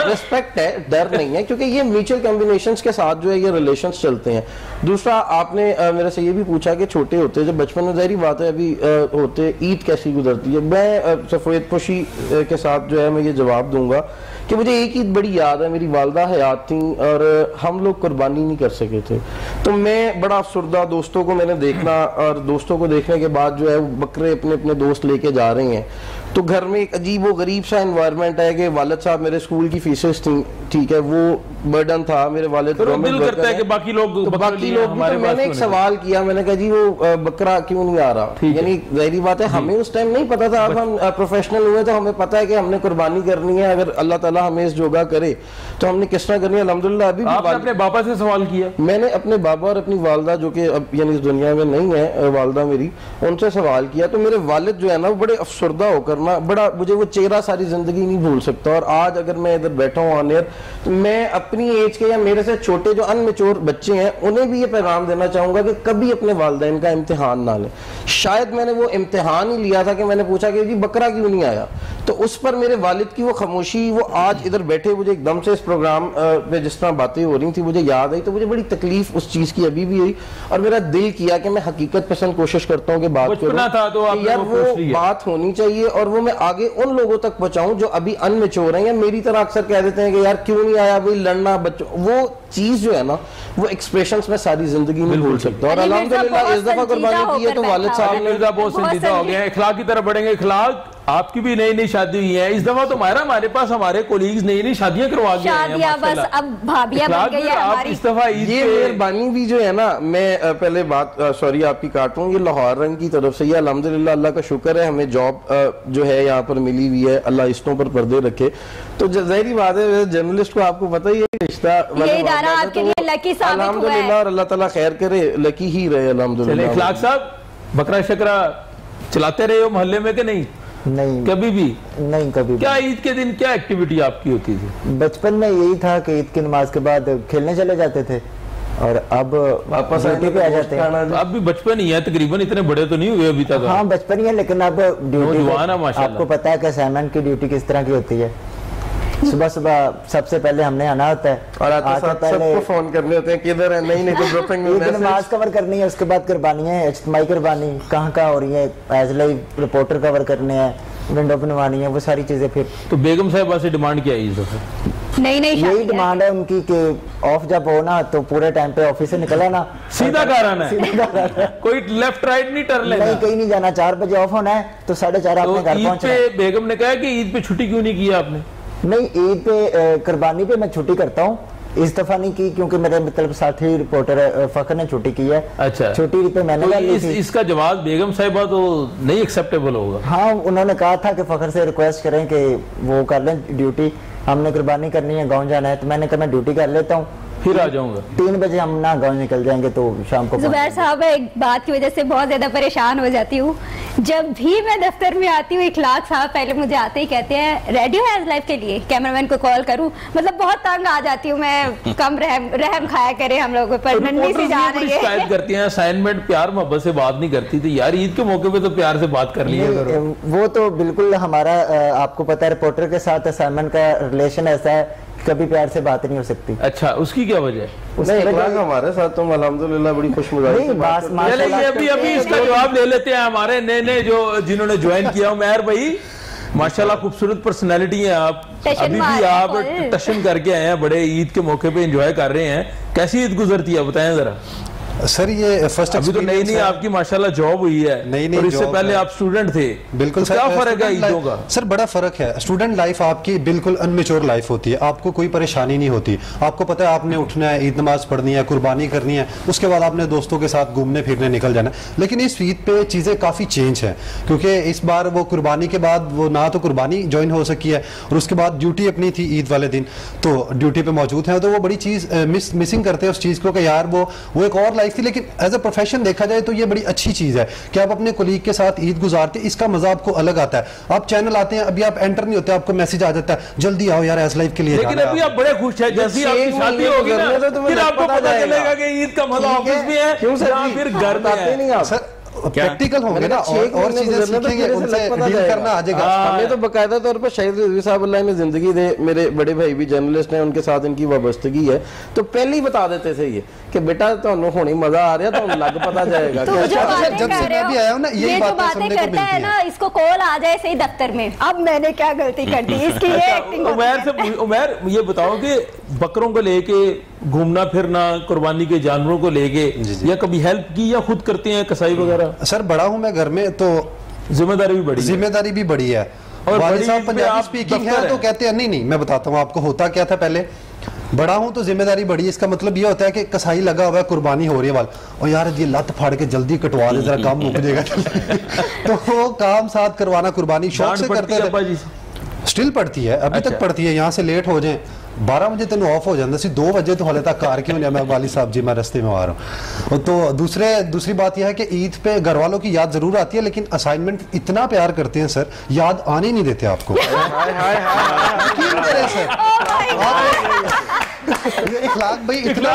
रिस्पेक्ट है, डर नहीं है, क्योंकि ये म्यूचुअल कॉम्बिनेशन के साथ जो है ये रिलेशन चलते हैं। दूसरा आपने मेरे से ये भी पूछा कि छोटे होते जब बचपन में, ज़ाहिर बात है अभी होते ईद कैसी गुजरती है, मैं सफेद पोशी के साथ जो है मैं ये जवाब दूंगा कि मुझे एक ईद बड़ी याद है। मेरी वालदा हयात थी और हम लोग कुर्बानी नहीं कर सके थे, तो मैं बड़ा अफसरदा, दोस्तों को मैंने देखना और दोस्तों को देखने के बाद जो है वो बकरे अपने अपने दोस्त लेके जा रहे हैं, तो घर में एक अजीब व गरीब सा एनवायरनमेंट है कि वालिद साहब मेरे स्कूल की फीसेस थी, ठीक है, वो बर्डन था मेरे वालिद। तो दिल करता है कि बाकी लोग तो मैंने एक सवाल किया, मैंने कहा जी वो बकरा क्यों नहीं आ रहा? यानी जाहिर बात है हमें उस टाइम नहीं पता था, अब हम प्रोफेशनल हुए तो हमें पता है कि हमने कुर्बानी करनी है, अगर अल्लाह ताला हमें इस जोगा करे तो हमने किस तरह करनी है। अल्हम्दुलिल्लाह अभी आपने अपने बाबा से सवाल किया? मैंने अपने बाबा और अपनी वालदा जो कि अब यानी इस दुनिया में नहीं है, वालदा मेरी, उनसे सवाल किया। तो मेरे वालिद जो है ना वो बड़े अफसरदा होकर ना, बड़ा मुझे वो चेहरा सारी जिंदगी नहीं भूल सकता। और आज अगर मैं इधर बैठा हूँ ऑन एयर तो मैं अपनी एज के या मेरे से छोटे जो अनमेच्योर बच्चे हैं उन्हें भी ये पैगाम देना चाहूंगा कि कभी अपने वालिदैन का इम्तिहान ना लें। शायद मैंने वो इम्तिहान ही लिया था कि मैंने पूछा कि जी बकरा क्यों नहीं आया, तो उस पर मेरे वालिद की वो खामोशी, वो आज इधर बैठे मुझे एकदम से इस प्रोग्राम पे जिस तरह बातें हो रही थी मुझे याद आई, तो मुझे बड़ी तकलीफ उस चीज की अभी भी हुई और मेरा दिल किया कि मैं हकीकत पसंद कोशिश करता हूँ कि बात करूं, यार वो बात होनी चाहिए और वो मैं आगे उन लोगों तक पहुंचाऊं जो अभी अनमेच्योर हैं या मेरी तरह अक्सर कह देते हैं कि यार क्यों नहीं आया भाई, लड़ना बच्चों, वो चीज जो है ना वो एक्सप्रेशंस में सारी जिंदगी नहीं भूल सकता। और अल्हम्दुलिल्लाह इस दफा कुर्बानी की है तो वालिद साहब ने बहुत संजीदा हो गए, इखलाक की तरफ बढ़ेंगे। इखलाक आपकी भी नई नई शादी हुई है इस दफा, तो हमारे पास हमारे कोलीग्स नई नई शादियां करवा गए हैं, बस अब भाभियां बन गई है हमारी। इस दफा ये मेहरबानी भी जो है ना, मैं पहले बात सॉरी आपकी काटूं, ये लाहौर रंग की तरफ से, ये अल्हम्दुलिल्लाह अल्लाह का शुक्र है हमें जॉब जो है यहाँ पर मिली हुई है, अल्लाह इस्तों पर पर्दे रखे। तो जाहिर बात है जर्नलिस्ट को आपको पता ही है रिश्ता अल्हम्दुलिल्लाह, अल्लाह ताला खैर करे, लकी ही रहे अल्हम्दुलिल्लाह। इखलाक साहब बकरा शकरा चलाते रहे हो मोहल्ले में कि नहीं? नहीं, कभी भी नहीं, कभी क्या ईद के दिन क्या एक्टिविटी आपकी होती थी? बचपन में यही था कि ईद की नमाज के बाद खेलने चले जाते थे और अब वापस ड्यूटी पे आ जाते हैं। अब भी बचपन ही है तकरीबन, इतने बड़े तो नहीं हुए अभी तक। हाँ बचपन ही है, लेकिन अब ड्यूटी, आपको पता है कि असाइनमेंट की ड्यूटी किस तरह की होती है। सुबह सुबह सबसे पहले हमने आना होता है और सबको फोन करने होते हैं किधर है, नहीं तो ड्रॉपिंग नमाज कवर करनी है, उसके बाद कुर्बानी है, इज्तिमाई कुर्बानी कहाँ कहाँ हो रही है, एज लाइव रिपोर्टर कवर करने हैं, विंडो बनवानी है, वो सारी चीजें। फिर तो बेगम साहिबा से डिमांड क्या है इस दफे? नहीं यही डिमांड है उनकी कि ऑफ जब हो ना तो पूरे टाइम पे ऑफिस से निकला ना, सीधा घर आना है, कोई लेफ्ट राइट नहीं टर्न लेना, नहीं कहीं नहीं जाना। 4 बजे ऑफ होना है तो 4:30 अपने घर पहुंचना है। बेगम ने कहा कि ईद पे छुट्टी क्यों नहीं की आपने? नहीं, ईद पे कुर्बानी पे मैं छुट्टी करता हूँ, इस दफा नहीं की क्योंकि मेरे मतलब साथी रिपोर्टर फखर ने छुट्टी की है। अच्छा, छुट्टी पे मैंने कर ली थी। इसका जवाब बेगम साहिबा तो नहीं एक्सेप्टेबल होगा। हाँ, उन्होंने कहा था कि फखर से रिक्वेस्ट करें कि वो कर लें ड्यूटी, हमने कुर्बानी करनी है, गाँव जाना है। तो मैंने कहा मैं ड्यूटी कर लेता हूँ, फिर आ जाऊंगा। 3 बजे हम ना गाँव निकल जाएंगे तो शाम को। जुबैर साहब, एक बात की वजह से बहुत ज्यादा परेशान हो जाती हूँ। जब भी मैं दफ्तर में आती हूँ, इखलाक साहब पहले मुझे आते ही कहते हैं रेडियो है लाइव के लिए, कैमरामैन को कॉल करूँ। मतलब बहुत तंग आ जाती हूँ मैं, कम रहम खाया करे हम लोगों पर। नन्ही सी जा रही है, शिकायत करती हैं असाइनमेंट प्यार मोहब्बत से बात नहीं करती थी। यार ईद के मौके पे तो प्यार से बात कर लिया करो। वो तो बिल्कुल हमारा, आपको पता है रिपोर्टर के साथ असाइनमेंट का रिलेशन ऐसा है, कभी प्यार से बात नहीं हो सकती। अच्छा, उसकी क्या वजह है? हमारे साथ तुम अल्हम्दुलिल्लाह बड़ी खुशमिजाजी से बात करते हैं। अभी इसका जवाब ले लेते हैं हमारे नए जो जिन्होंने ज्वाइन किया। उमैर भाई माशाल्लाह खूबसूरत पर्सनैलिटी है आप, अभी भी आप टशन करके आए हैं, बड़े ईद के मौके पे एंजॉय कर रहे हैं। कैसी ईद गुजरती है बताएं जरा। सर ये फर्स्ट अभी तो नई आपकी माशाल्लाह जॉब हुई है, नहीं और इससे पहले आप स्टूडेंट थे। बिल्कुल तो क्या फर्क है ईदों का? सर बड़ा फर्क है। स्टूडेंट लाइफ आपकी बिल्कुल अनमेच्योर लाइफ होती है, आपको कोई परेशानी नहीं होती। आपको पता है आपने उठना है, ईद नमाज पढ़नी है, कुर्बानी करनी है, उसके बाद आपने दोस्तों के साथ घूमने फिरने निकल जाना है। लेकिन इस ईद पे चीज़ें काफ़ी चेंज है, क्योंकि इस बार वो कुर्बानी के बाद वो ना तो कुर्बानी ज्वाइन हो सकी है, और उसके बाद ड्यूटी अपनी थी ईद वाले दिन, तो ड्यूटी पे मौजूद है। तो वो बड़ी चीज़ मिसिंग करते हैं उस चीज़ को कि यार वो एक और लाइफ थी। लेकिन एज अ प्रोफेशन देखा जाए तो ये बड़ी अच्छी चीज है कि आप अपने कोलीग के साथ ईद गुजारते हैं, इसका मजा आपको अलग आता है। आप चैनल आते हैं, अभी आप एंटर नहीं होते, आपको मैसेज आ जाता है जल्दी आओ यार एस लाइफ के लिए। लेकिन अभी आप बड़े खुश हैं, जैसी आपकी शादी होगी ना फिर आपको पता चलेगा कि ईद का मजा ऑफिस में है या फिर घर में है। प्रैक्टिकल होंगे ना और चीजें सीखेंगे, उनसे डील करना आ जाएगा। हमें तो बकायदा तौर पर शाहिद रिजवी साहब अल्लाह में जिंदगी दे, मेरे बड़े भाई भी जर्नलिस्ट हैं, उनके साथ इनकी वाबस्तगी है, तो पहले ही बता देते थे ये कि बेटा तो होने मजा आ रहा, तो लग पता जाएगा। तो जब से मैं भी आया हूँ ना यही बातें सुनने को मिलती है ना, इसको कॉल आ जाए सही दफ्तर में, अब मैंने क्या गलती कर दी, इसकी ये एक्टिंग। उमैर ये बताओ कि बकरों को लेके घूमना फिरना, कुर्बानी के जानवरों को लेके या कभी हेल्प की या खुद करते हैं कसाई वगैरह? सर बड़ा हूं मैं घर में, तो जिम्मेदारी भी बड़ी है। और वालिद साहब पंजाबी स्पीकिंग है तो कहते हैं नहीं मैं बताता हूँ आपको होता क्या था। पहले बड़ा हूं तो जिम्मेदारी बड़ी है, इसका मतलब ये होता है कि कसाई लगा हुआ है, कुर्बानी हो रही है वाल, और यार ये लत फाड़ के जल्दी कटवा दे, जरा काम मुक जाएगा। तो वो काम साथ करवाना, कुर्बानी शौक से करते थे। स्टिल पड़ती है, अभी तक पड़ती है। यहाँ से लेट हो जाए 12 बजे तेन ऑफ हो जाता सी, 2 बजे तो हाले तक कार क्यों नहीं, मैं वाली साहब जी मैं रस्ते में आ रहा हूँ। तो दूसरी बात यह है कि ईद पे घर वालों की याद जरूर आती है, लेकिन असाइनमेंट इतना प्यार करते हैं सर, याद आने नहीं देते आपको। इखलाक भाई इतना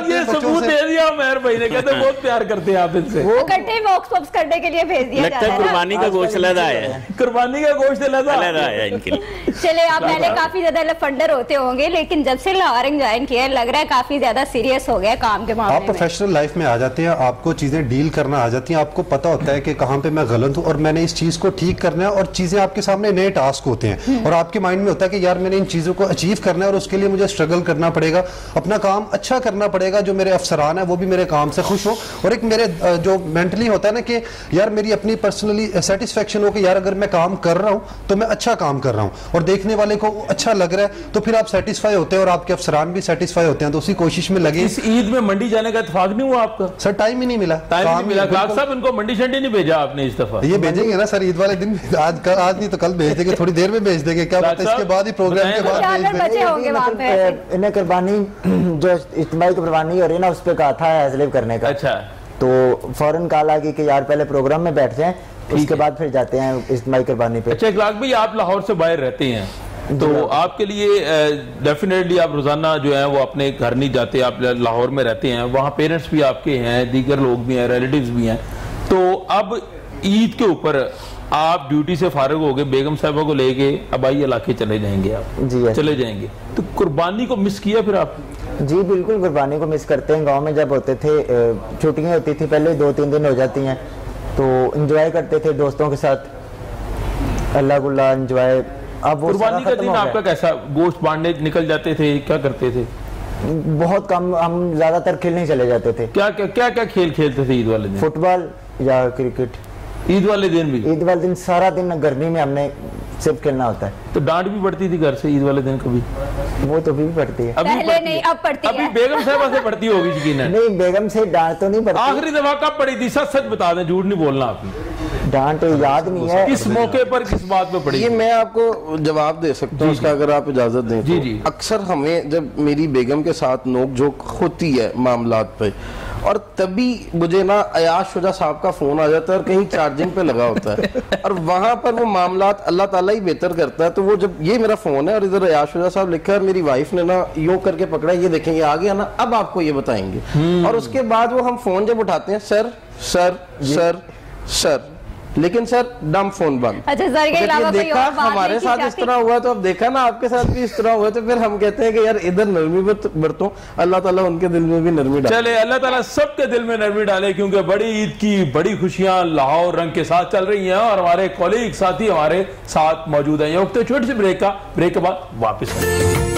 ये सबूत दे दिया उमैर भाई ने, कहते बहुत प्यार करते हैं आप इनसे। वो इकट्ठे बॉक्स पॉप्स करने के लिए भेज दिया जाता है। कुर्बानी का गोश्त लदा है, कुर्बानी का गोश्त लदा है इनके लिए। चले, आप पहले काफी ज्यादा लफंडर होते होंगे, लेकिन जब से लाहौरिंग ज्वाइन किया लग रहा है काफी ज्यादा सीरियस हो गया काम के मामले में। आप प्रोफेशनल लाइफ में आ जाते हैं, आपको चीजें डील करना आ जाती हैं, आपको पता होता है कि कहाँ पे मैं गलत हूँ और मैंने इस चीज को ठीक करना है, और चीजें आपके सामने नए टास्क होते हैं और आपके माइंड में होता है कि यार मैंने इन चीजों को अचीव करना है और उसके लिए मुझे स्ट्रगल करना पड़ेगा, अपना काम अच्छा करना पड़ेगा, जो मेरे अफसरान है वो भी मेरे काम से खुश हो, और एक मेरे जो मेंटली होता है ना कि यार मेरी अपनी पर्सनली सेटिस्फेक्शन हो कि यार अगर मैं काम कर रहा हूँ तो मैं अच्छा काम कर रहा हूँ और देखने वाले को अच्छा लग रहा है, तो फिर आप सेटिस्फाई होते हैं और आपके अफसरान भी सेटिस्फाई होते हैं। तो उसी कोशिश में लगे। इस ईद में मंडी जाने का इत्तेफाक नहीं हुआ आपका? सर टाइम ही नहीं मिला। साहब इनको मंडी शंडी नहीं भेजा आपने इस दफा? ये भेजेंगे ना सर ईद वाले दिन, आज नहीं तो कल भेज देंगे, थोड़ी देर में भेज देंगे, क्या पता इसके बाद ही प्रोग्राम के बाद। इन्हें कुर्बानी जो इज्तिमाई कुर्बानी हो रही है ना, उस पर कहा था एजलिव करने का। अच्छा, तो फौरन कॉल आ गई कि यार पहले प्रोग्राम में बैठ जाएं, उसके बाद फिर जाते हैं इज्तिमाई कुर्बानी पे। अच्छा इखलाक भाई, आप लाहौर से बाहर रहते हैं तो आपके लिए डेफिनेटली आप रोजाना जो है वो अपने घर नहीं जाते, आप लाहौर में रहते हैं, वहाँ पेरेंट्स भी आपके हैं, दीगर लोग भी हैं, रिलेटिव्स भी हैं, तो अब ईद के ऊपर आप ड्यूटी से फारिग हो गए, बेगम साहिबा को लेके अबाई इलाके चले जाएंगे, आप जी चले जाएंगे, तो कुर्बानी को मिस किया फिर आप? जी बिल्कुल, कुर्बानी को मिस करते हैं। गांव में जब होते थे, छुट्टियां होती थी, पहले 2-3 दिन हो जाती हैं, तो एंजॉय करते थे दोस्तों के साथ। अल्लाह गुल्ला एंजॉय। अब वो कुर्बानी का दिन आपका कैसा, गोश्त बांटने निकल जाते थे, क्या करते थे? बहुत कम, हम ज्यादातर खेलने चले जाते थे। क्या क्या क्या क्या खेल खेलते थे ईद वाले दिन? फुटबॉल या क्रिकेट। ईद वाले दिन भी? ईद वाले दिन सारा दिन गर्मी में हमने सिर्फ खेलना होता है। तो डांट भी पड़ती थी घर से ईद वाले दिन कभी? वो तो भी पड़ती है, पहले नहीं अब पड़ती है। अभी बेगम साहबा से पड़ती होगी यकीनन। नहीं, बेगम से डांट तो नहीं पड़ती। आखिरी दफा कब पड़ी थी? सच सच बता दें, झूठ नहीं बोलना आपने। डांट याद नहीं है। किस मौके पर, किस बात पे पड़ी? ये मैं आपको जवाब दे सकता हूँ इसका, अगर आप इजाजत दें। जी जी। अक्सर हमें जब मेरी बेगम के साथ नोक-झोंक होती है मामलात पे, और तभी मुझे ना अयाश शुजा साहब का फोन आ जाता है और कहीं चार्जिंग पे लगा होता है और वहां पर वो मामलात अल्लाह ताला ही बेहतर करता है। तो वो जब ये मेरा फोन है और इधर अयाश शुजा साहब लिखा है, मेरी वाइफ ने ना यूं करके पकड़ा, ये देखेंगे आ गया ना, अब आपको ये बताएंगे। और उसके बाद वो हम फोन जब उठाते हैं, सर सर सर सर, लेकिन सर डम फोन बंद। अच्छा सर के अलावा कोई देखा और बात हमारे नहीं की साथ इस जाती? तरह हुआ तो अब देखा ना आपके साथ भी इस तरह हुआ, तो फिर हम कहते हैं कि यार इधर नरमी बरतो, अल्लाह ताला उनके दिल में भी नरमी डाले। चले, अल्लाह ताला सबके दिल में नरमी डाले, क्योंकि बड़ी ईद की बड़ी खुशियां लाहौर रंग के साथ चल रही हैं और हमारे कॉलीग साथी हमारे साथ मौजूद हैं। ये वक्त छोटे से ब्रेक का, ब्रेक के बाद वापस